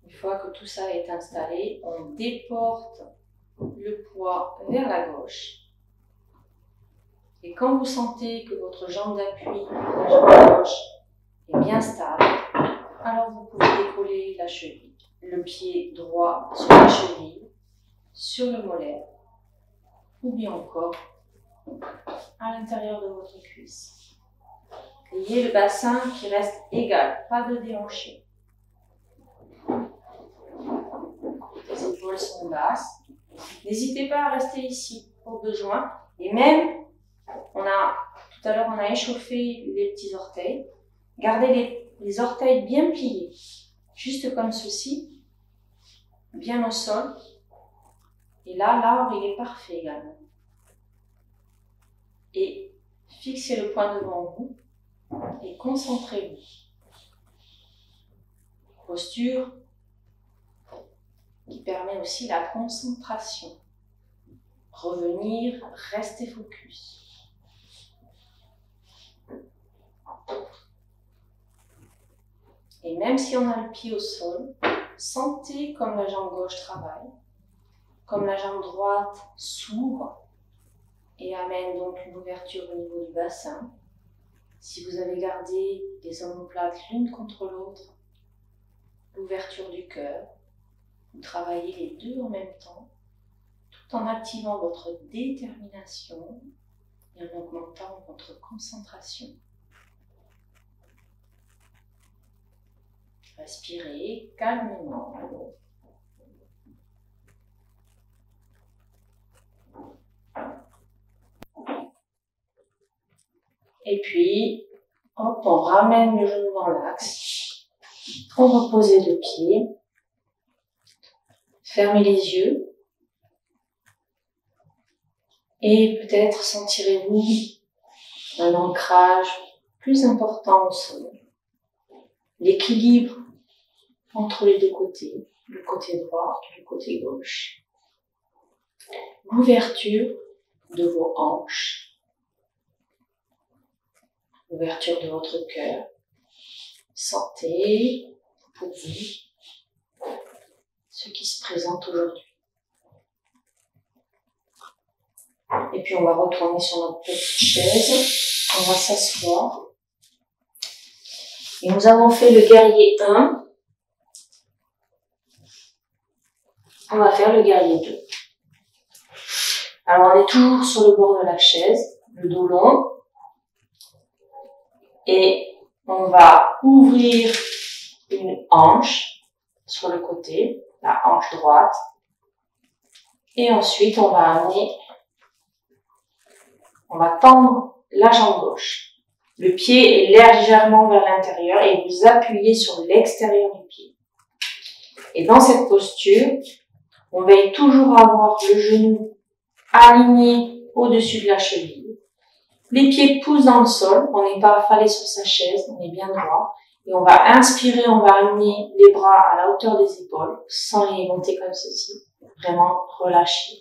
Une fois que tout ça est installé, on déporte le poids vers la gauche. Et quand vous sentez que votre jambe d'appui, la jambe gauche, est bien stable, alors vous pouvez décoller la cheville, le pied droit sur la cheville, sur le mollet, ou bien encore à l'intérieur de votre cuisse. Ayez le bassin qui reste égal, pas de déhanché. Les épaules sont basses. N'hésitez pas à rester ici au besoin. Et même, tout à l'heure on a échauffé les petits orteils. Gardez les orteils bien pliés, juste comme ceci, bien au sol. Et là, l'arbre, il est parfait également. Et fixez le point devant vous et concentrez-vous. Posture qui permet aussi la concentration. Revenir, rester focus. Et même si on a le pied au sol, sentez comme la jambe gauche travaille, comme la jambe droite s'ouvre et amène donc une ouverture au niveau du bassin. Si vous avez gardé les omoplates l'une contre l'autre, l'ouverture du cœur, vous travaillez les deux en même temps, tout en activant votre détermination et en augmentant votre concentration. Respirez calmement. Et puis, hop, on ramène le genou dans l'axe. On repose les 2 pieds. Fermez les yeux. Et peut-être sentirez-vous un ancrage plus important au sol. L'équilibre entre les 2 côtés, le côté droit et le côté gauche. L'ouverture de vos hanches. L'ouverture de votre cœur. Sentez pour vous ce qui se présente aujourd'hui. Et puis on va retourner sur notre petite chaise. On va s'asseoir. Et nous avons fait le guerrier 1. On va faire le guerrier 2. Alors, on est toujours sur le bord de la chaise, le dos long. Et on va ouvrir une hanche sur le côté, la hanche droite. Et ensuite, on va tendre la jambe gauche. Le pied est légèrement vers l'intérieur et vous appuyez sur l'extérieur du pied. Et dans cette posture, on veille toujours avoir le genou aligné au-dessus de la cheville. Les pieds poussent dans le sol, on n'est pas affalé sur sa chaise, on est bien droit. Et on va inspirer, on va amener les bras à la hauteur des épaules, sans les monter comme ceci. Vraiment relâcher.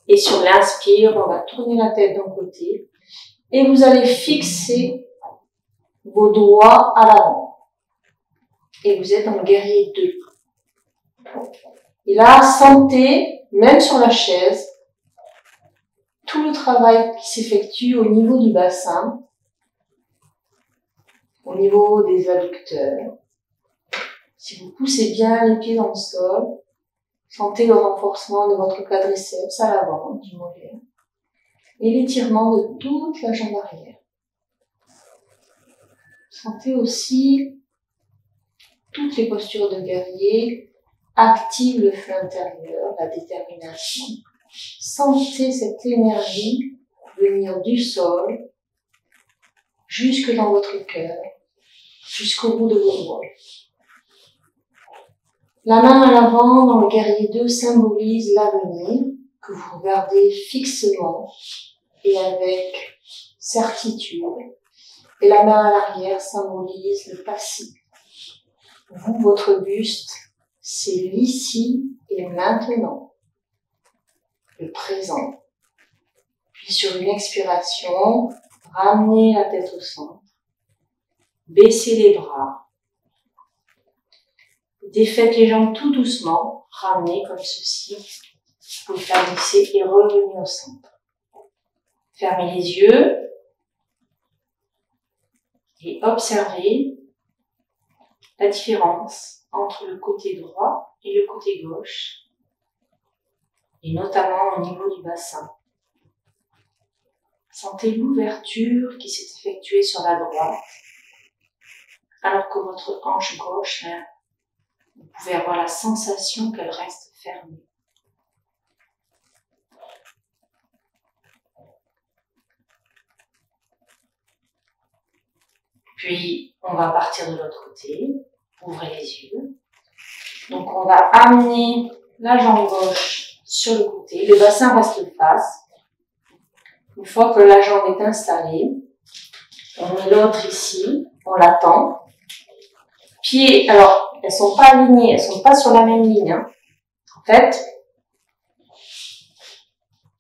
Et sur l'inspire, on va tourner la tête d'un côté. Et vous allez fixer vos doigts à l'avant. Et vous êtes en guerrier 2. Et là, sentez, même sur la chaise, tout le travail qui s'effectue au niveau du bassin, au niveau des adducteurs. Si vous poussez bien les pieds dans le sol, sentez le renforcement de votre quadriceps à l'avant du mollet et l'étirement de toute la jambe arrière. Sentez aussi toutes les postures de guerrier, activent le feu intérieur, la détermination. Sentez cette énergie venir du sol jusque dans votre cœur, jusqu'au bout de vos doigts. La main à l'avant dans le guerrier 2 symbolise l'avenir que vous regardez fixement et avec certitude. Et la main à l'arrière symbolise le passé. Vous, votre buste, c'est l'ici et maintenant, le présent. Puis sur une expiration, ramenez la tête au centre, baissez les bras, défaites les jambes tout doucement, ramenez comme ceci, vous pouvez faire glisser et revenez au centre. Fermez les yeux et observez la différence entre le côté droit et le côté gauche, et notamment au niveau du bassin. Sentez l'ouverture qui s'est effectuée sur la droite, alors que votre hanche gauche, vous pouvez avoir la sensation qu'elle reste fermée. Puis, on va partir de l'autre côté. Ouvrez les yeux. Donc, on va amener la jambe gauche sur le côté. Le bassin reste face. Une fois que la jambe est installée, on met l'autre ici. On l'attend. Pieds, alors, elles sont pas alignées, elles sont pas sur la même ligne. Hein. En fait,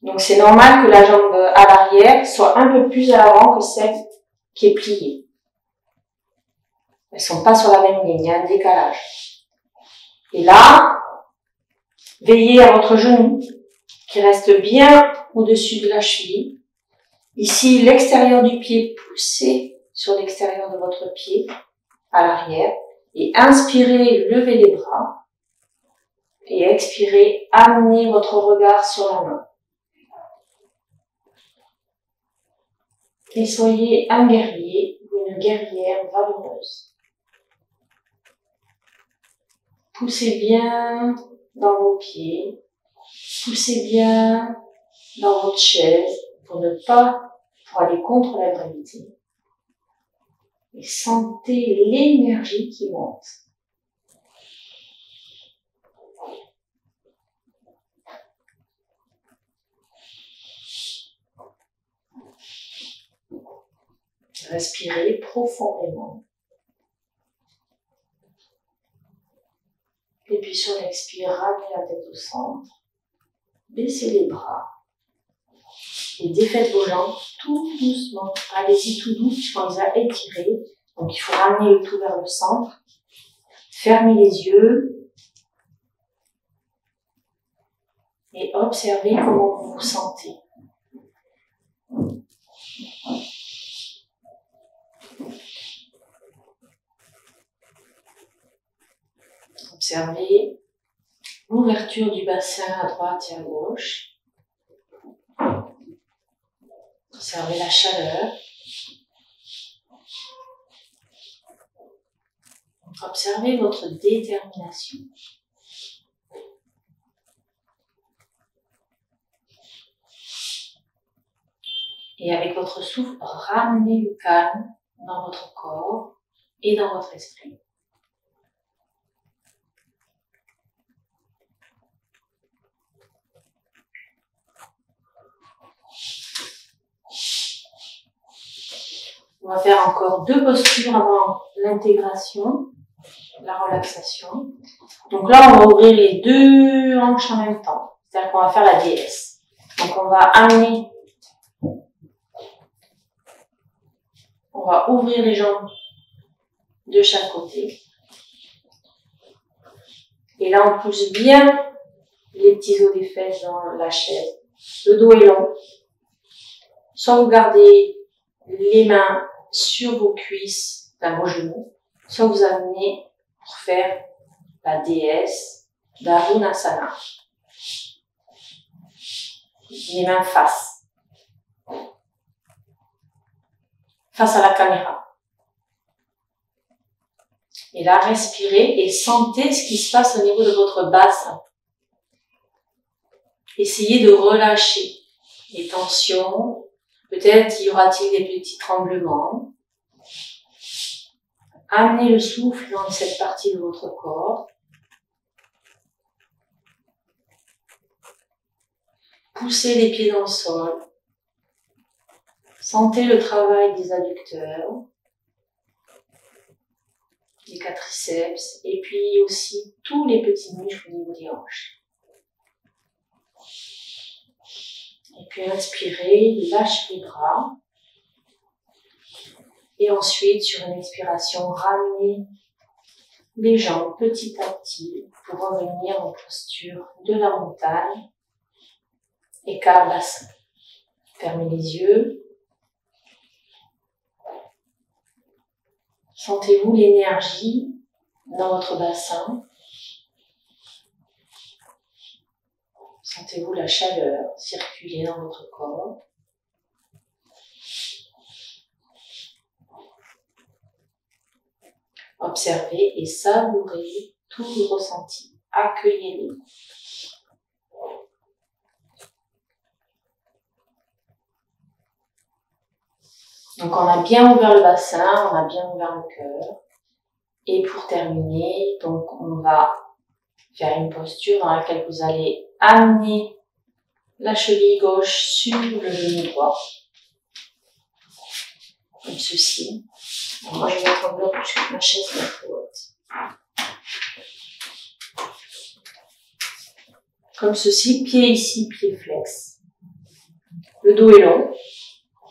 donc c'est normal que la jambe à l'arrière soit un peu plus à l'avant que celle qui est pliée. Elles sont pas sur la même ligne, il y a un décalage. Et là, veillez à votre genou qui reste bien au-dessus de la cheville. Ici, l'extérieur du pied, poussez sur l'extérieur de votre pied à l'arrière. Et inspirez, levez les bras. Et expirez, amenez votre regard sur la main. Et soyez un guerrier ou une guerrière valeureuse. Poussez bien dans vos pieds, poussez bien dans votre chaise pour aller contre la gravité. Et sentez l'énergie qui monte. Respirez profondément. Et puis sur l'expire, ramenez la tête au centre. Baissez les bras. Et défaites vos jambes tout doucement. Allez-y tout doux, puisqu'on les a étirées. Donc il faut ramener le tout vers le centre. Fermez les yeux. Et observez comment vous vous sentez. Observez l'ouverture du bassin à droite et à gauche. Observez la chaleur. Observez votre détermination. Et avec votre souffle, ramenez le calme dans votre corps et dans votre esprit. On va faire encore 2 postures avant l'intégration, la relaxation. Donc là, on va ouvrir les 2 hanches en même temps. C'est-à-dire qu'on va faire la déesse. Donc on va ouvrir les jambes de chaque côté. Et là, on pousse bien les petits os des fesses dans la chaise. Le dos est long. Soit vous gardez les mains sur vos cuisses, enfin vos genoux, soit vous amenez pour faire la déesse d'Arunasana. Les mains face à la caméra. Et là, respirez et sentez ce qui se passe au niveau de votre bassin. Essayez de relâcher les tensions. Peut-être y aura-t-il des petits tremblements. Amenez le souffle dans cette partie de votre corps. Poussez les pieds dans le sol. Sentez le travail des adducteurs, des quadriceps, et puis aussi tous les petits muscles au niveau des hanches. Et puis inspirez, lâchez les bras. Et ensuite, sur une expiration, ramenez les jambes petit à petit pour revenir en posture de la montagne. Écart bassin. Fermez les yeux. Sentez-vous l'énergie dans votre bassin. Sentez-vous la chaleur circuler dans votre corps. Observez et savourez tous vos ressentis. Accueillez-les. Donc on a bien ouvert le bassin, on a bien ouvert le cœur. Et pour terminer, donc on va faire une posture dans laquelle vous allez amener la cheville gauche sur le genou droit. Comme ceci. Alors moi je vais mettre en bloc parce que ma chaise est un peu haute. Comme ceci, pied ici, pied flex. Le dos est long.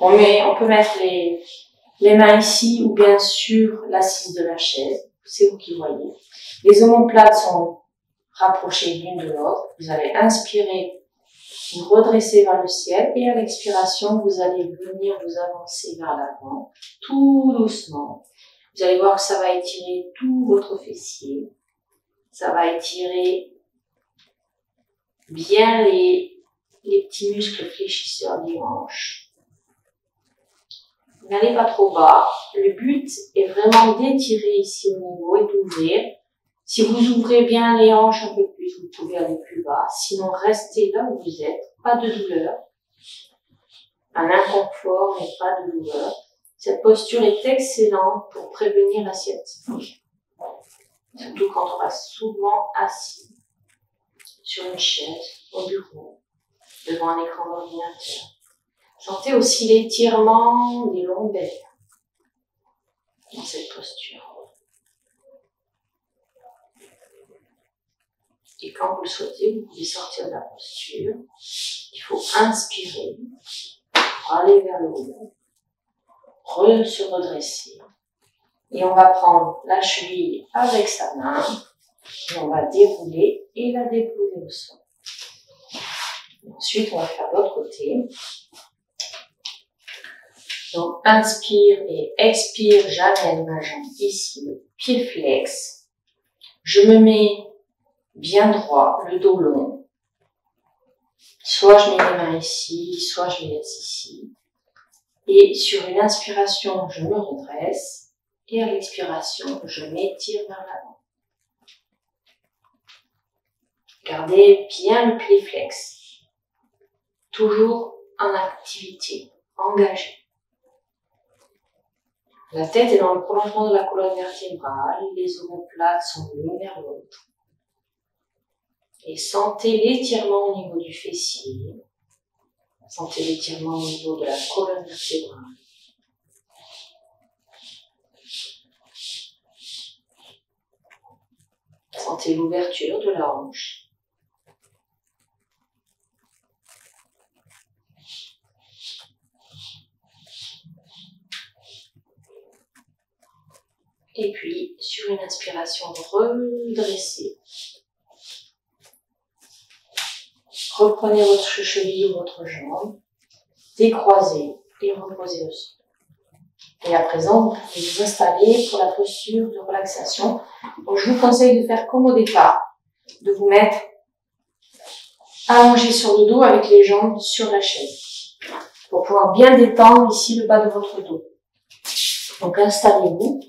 On peut mettre les mains ici ou bien sur l'assise de la chaise. C'est vous qui voyez. Les omoplates sont rapprochées l'une de l'autre. Vous allez inspirer, vous redresser vers le ciel et à l'expiration, vous allez venir vous avancer vers l'avant, tout doucement. Vous allez voir que ça va étirer tout votre fessier. Ça va étirer bien les petits muscles fléchisseurs des hanches. N'allez pas trop bas. Le but est vraiment d'étirer ici au niveau et d'ouvrir. Si vous ouvrez bien les hanches un peu plus, vous pouvez aller plus bas. Sinon, restez là où vous êtes. Pas de douleur. Un inconfort, mais pas de douleur. Cette posture est excellente pour prévenir la sciatique. Surtout quand on reste souvent assis sur une chaise, au bureau, devant un écran d'ordinateur. Sentez aussi l'étirement des lombaires dans cette posture. Et quand vous le souhaitez, vous pouvez sortir de la posture. Il faut inspirer pour aller vers le haut, se redresser. Et on va prendre la cheville avec sa main et on va dérouler et la déposer au sol. Et ensuite, on va faire l'autre côté. Donc, inspire et expire, j'amène ma jambe ici, pied flex. Je me mets bien droit, le dos long. Soit je mets mes mains ici, soit je les laisse ici. Et sur une inspiration, je me redresse. Et à l'expiration, je m'étire vers l'avant. Gardez bien le pied flex. Toujours en activité, engagé. La tête est dans le prolongement de la colonne vertébrale. Les omoplates sont l'une vers l'autre. Et sentez l'étirement au niveau du fessier. Sentez l'étirement au niveau de la colonne vertébrale. Sentez l'ouverture de la hanche. Et puis, sur une inspiration, redressez. Reprenez votre cheville ou votre jambe, décroisez et reposez au sol. Et à présent, vous pouvez vous installer pour la posture de relaxation. Donc, je vous conseille de faire comme au départ, de vous mettre allongé sur le dos avec les jambes sur la chaise, pour pouvoir bien détendre ici le bas de votre dos. Donc, installez-vous.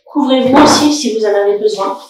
Couvrez-vous aussi si vous en avez besoin.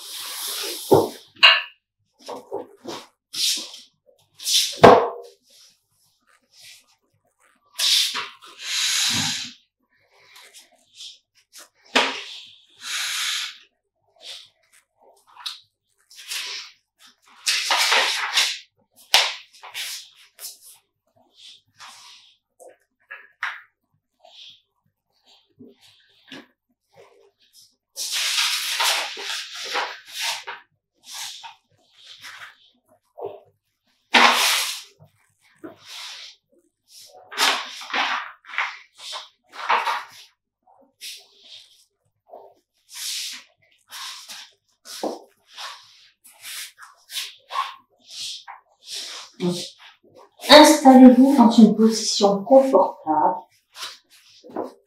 Installez-vous dans une position confortable,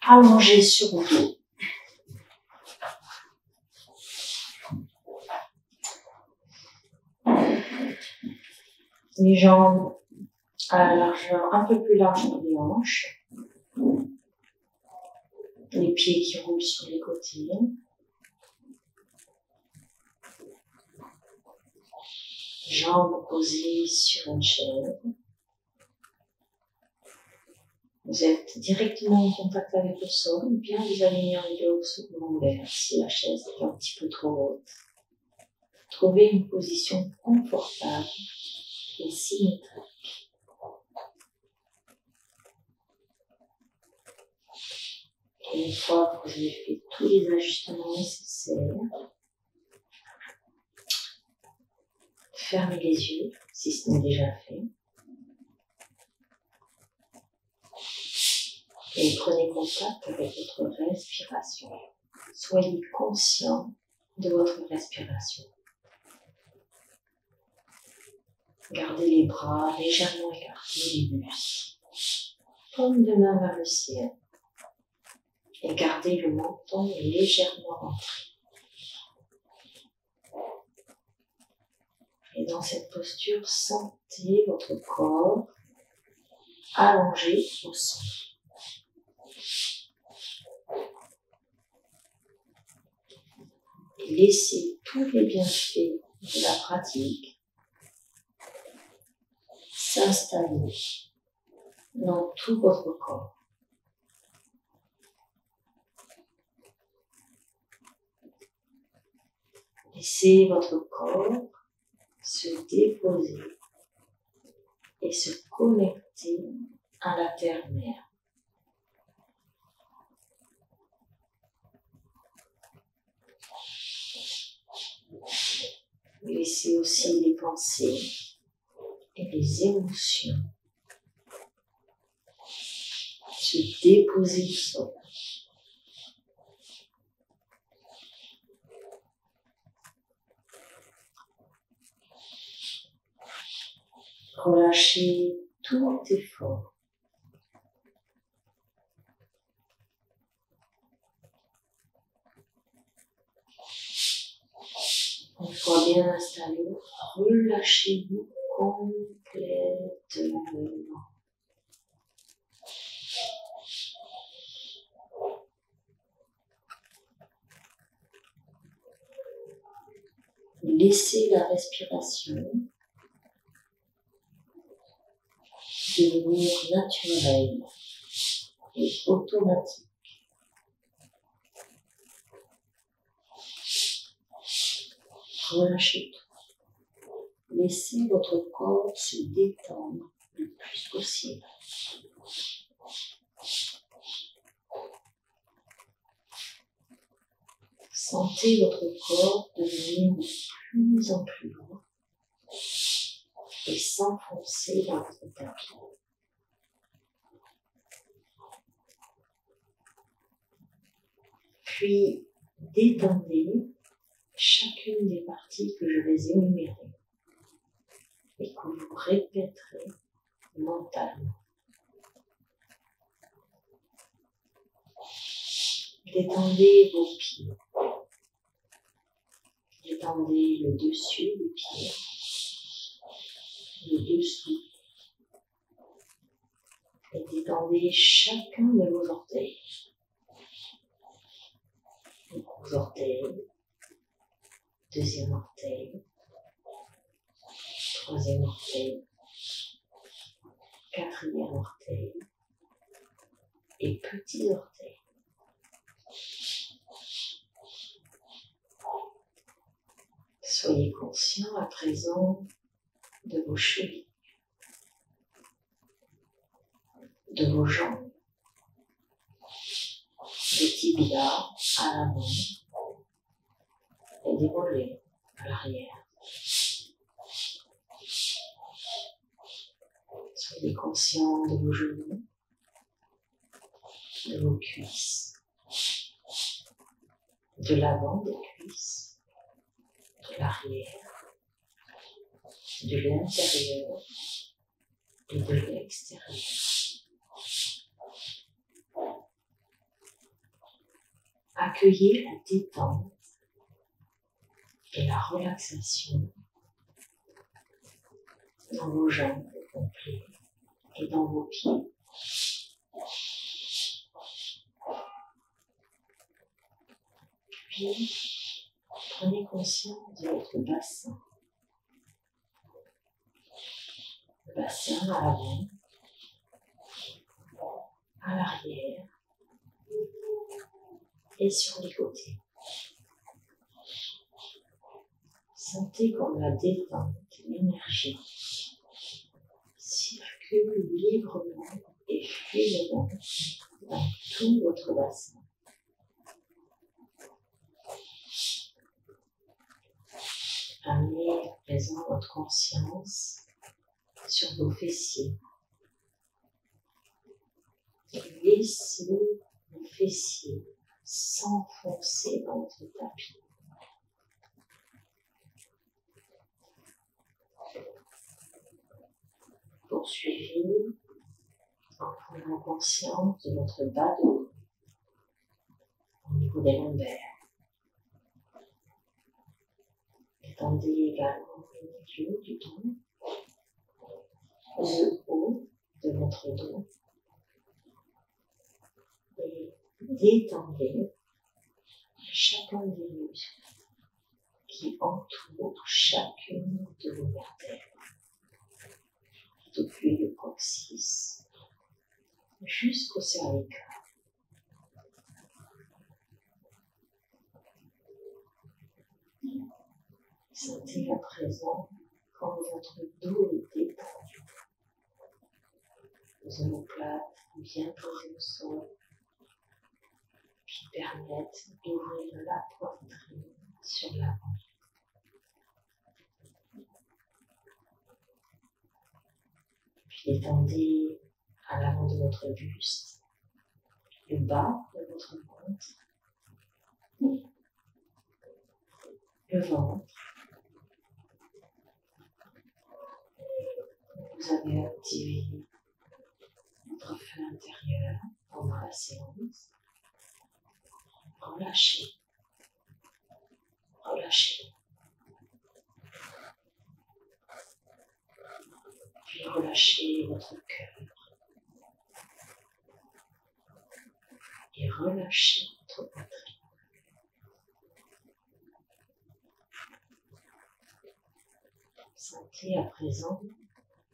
allongé sur le dos. Les jambes à la largeur un peu plus large que les hanches. Les pieds qui roulent sur les côtés. Jambes posées sur une chaise. Vous êtes directement en contact avec le sol, bien vous aligner en dos secondaire si la chaise est un petit peu trop haute. Trouvez une position confortable et symétrique. Et une fois que vous avez fait tous les ajustements nécessaires, fermez les yeux si ce n'est déjà fait. Et prenez contact avec votre respiration. Soyez conscient de votre respiration. Gardez les bras légèrement écartés, les bustes, paume de main vers le ciel. Et gardez le menton légèrement rentré. Et dans cette posture, sentez votre corps allongé au sol. Et laissez tous les bienfaits de la pratique s'installer dans tout votre corps. Laissez votre corps se déposer et se connecter à la terre-mère. Laissez aussi les pensées et les émotions se déposer au sol. Relâchez tout effort. Bien installé, relâchez-vous complètement. Laissez la respiration devenir naturelle et automatique. Relâchez tout. Laissez votre corps se détendre le plus possible. Sentez votre corps devenir de plus en plus lourd et s'enfoncer dans votre tapis. Puis détendez chacune des parties que je vais énumérer et que vous répéterez mentalement. Détendez vos pieds. Détendez le dessus des pieds, le dessous. Et détendez chacun de vos orteils. Vos orteils, deuxième orteil, troisième orteil, quatrième orteil et petits orteils. Soyez conscient à présent de vos chevilles, de vos jambes, des tibias à l'avant et des mollets à l'arrière. Soyez conscient de vos genoux, de vos cuisses, de l'avant des cuisses, de l'arrière, de l'intérieur et de l'extérieur. Accueillez la détente et la relaxation dans vos jambes complètes et dans vos pieds. Puis, prenez conscience de votre bassin. Le bassin à l'avant, à l'arrière et sur les côtés. Sentez comme la détente, l'énergie circule librement et fluidement dans tout votre bassin. Amenez à présent votre conscience sur vos fessiers. Laissez vos fessiers s'enfoncer dans votre tapis. Poursuivez en prenant conscience de votre bas de dos au niveau des lombaires. Étendez également le milieu du dos, le haut de votre dos et détendez chacun des muscles qui entourent chacune de vos vertèbres. Depuis le coccyx jusqu'au cervical. Sentez à présent quand votre dos est détendu. Vos omoplates bien posées au sol qui permettent d'ouvrir la poitrine sur l'avant. Puis étendez à l'avant de votre buste, le bas de votre ventre, le ventre. Vous avez activé votre feu intérieur pendant la séance. Relâchez, relâchez. relâchez votre cœur et relâchez votre poitrine. Sentez à présent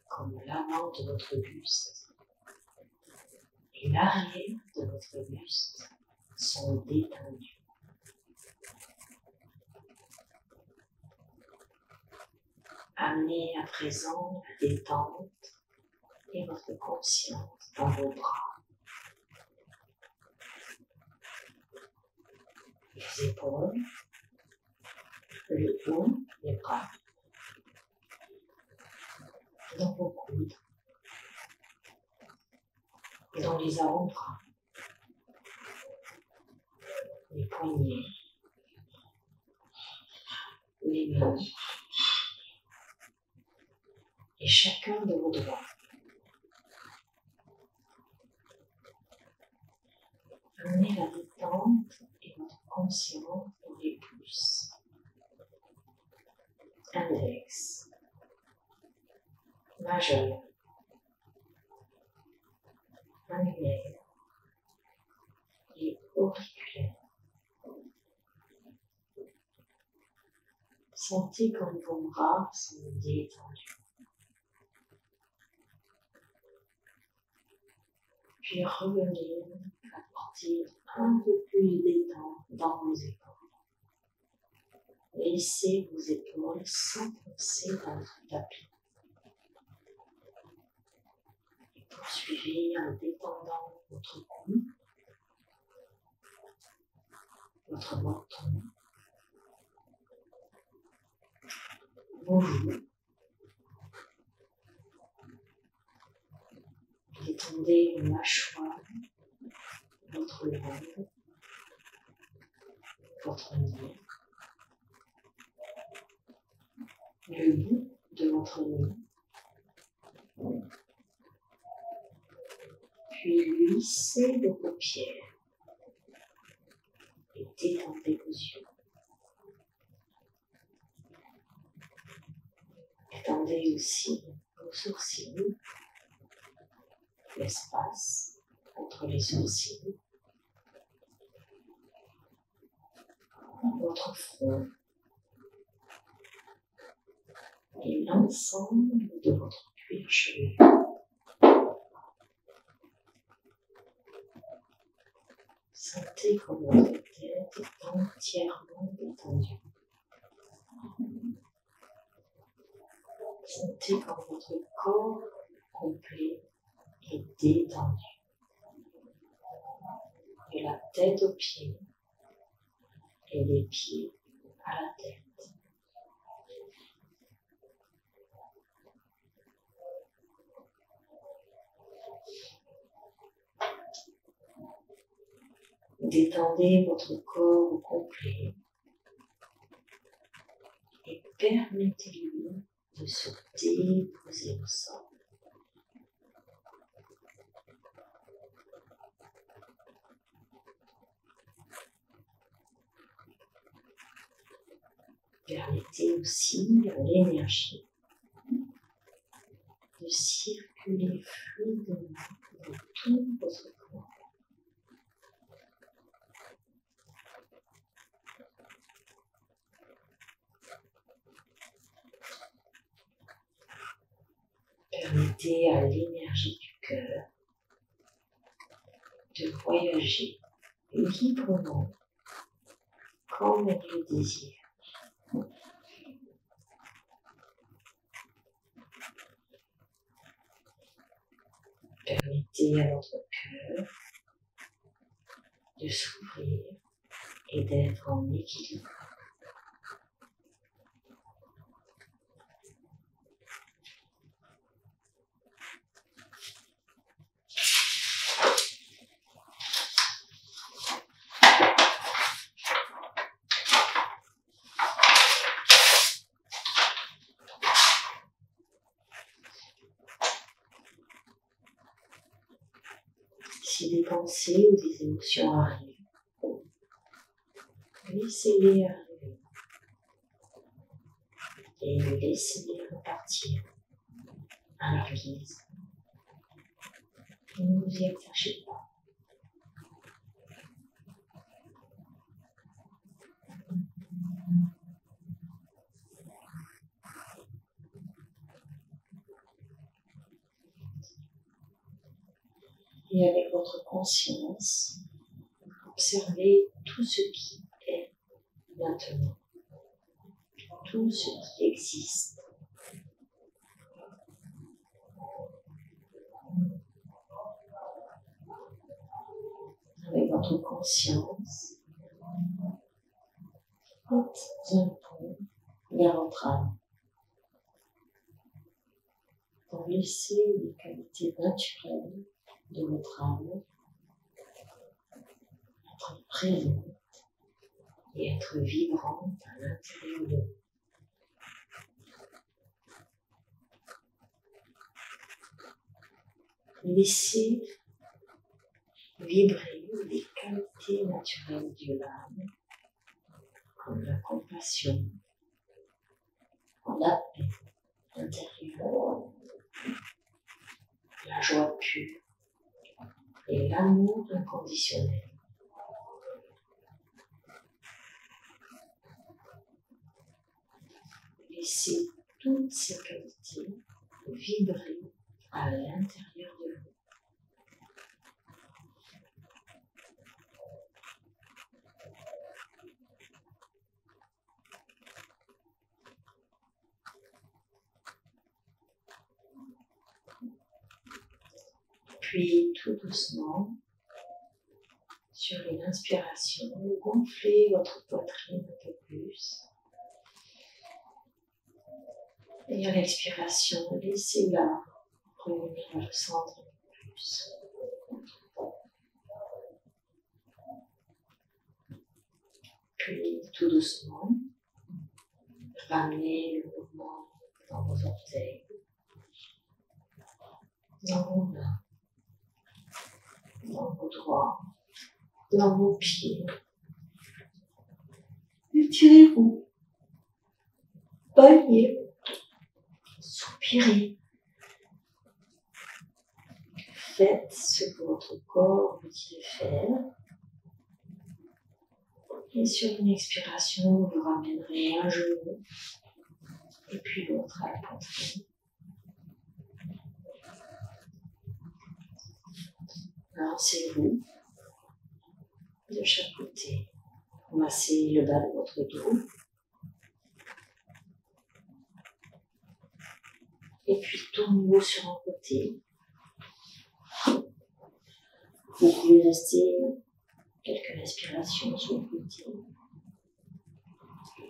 comme l'avant de votre buste et l'arrière de votre buste sont détendus. Amenez à présent la détente et votre conscience dans vos bras, les épaules, le haut, les bras, dans vos coudes, dans les avant-bras, les poignets, les mains et chacun de vos doigts. Amenez la détente et votre conscience dans les pouces, index, majeur, annulaire et auriculaire. Sentez comme vos bras sont détendus. Puis revenez apporter un peu plus de détente dans vos épaules. Laissez vos épaules s'enfoncer dans votre tapis. Et poursuivez en détendant votre cou, votre menton, vos joues. Détendez vos mâchoires, votre langue, votre nez, le bout de votre nez, puis lissez vos paupières et détendez vos yeux. Détendez aussi vos sourcils, l'espace entre les sourcils, votre front et l'ensemble de votre cuir chevelu. Sentez comme votre tête est entièrement détendue. Sentez comme votre corps complet est détendu. De la tête aux pieds et des pieds à la tête. Détendez votre corps au complet et permettez-lui de se déposer au sol. Permettez aussi à l'énergie de circuler fluidement dans tout votre corps. Permettez à l'énergie du cœur de voyager librement comme elle le désire. Permettez à votre cœur de s'ouvrir et d'être en équilibre. Si des pensées ou des émotions arrivent, laissez-les arriver et laissez-les repartir à leur guise. Ne vous y attachez pas. Et avec votre conscience, observez tout ce qui est maintenant, tout ce qui existe. Avec votre conscience, faites un pont vers votre âme pour laisser les qualités naturelles de votre âme être présentes et être vibrantes à l'intérieur de vous. Laissez vibrer les qualités naturelles de l'âme, comme la compassion, la paix intérieure, la joie pure et l'amour inconditionnel. Laissez toutes ces qualités vibrer à l'intérieur de vous. Puis tout doucement, sur une inspiration, gonflez votre poitrine un peu plus. Et à l'expiration, laissez-la revenir vers le centre un peu plus. Puis tout doucement, ramenez le mouvement dans vos orteils, dans vos mains, dans vos doigts, dans vos pieds. Étirez-vous, baillez, soupirez. Faites ce que votre corps vous dit de faire. Et sur une expiration, vous ramènerez un genou et puis l'autre à la poitrine. Lancez-vous de chaque côté. Massez le bas de votre dos. Et puis tournez-vous sur un côté. Vous pouvez rester quelques respirations sur le côté.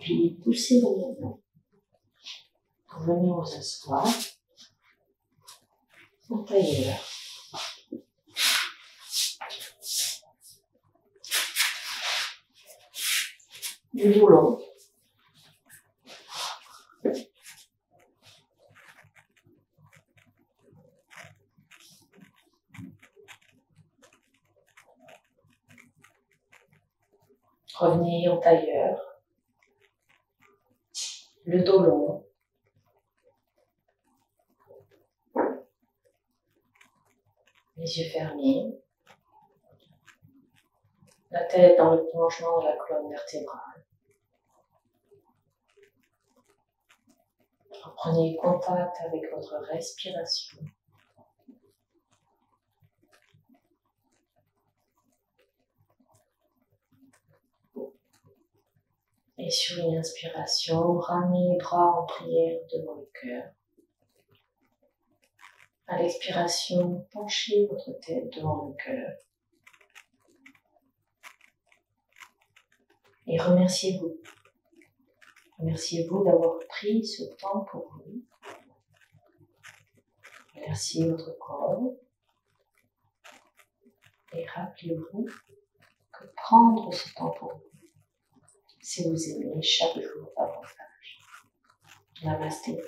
Puis poussez vos mains. Venez vous asseoir en tailleur. Du boulot. Revenez en tailleur. Le dos long. Les yeux fermés. La tête dans le prolongement de la colonne vertébrale. Prenez contact avec votre respiration. Et sur une inspiration, ramenez les bras en prière devant le cœur. À l'expiration, penchez votre tête devant le cœur. Et remerciez-vous. Remerciez-vous d'avoir pris ce temps pour vous. Remerciez votre corps. Et rappelez-vous que prendre ce temps pour vous, c'est vous aimer chaque jour davantage. Namasté.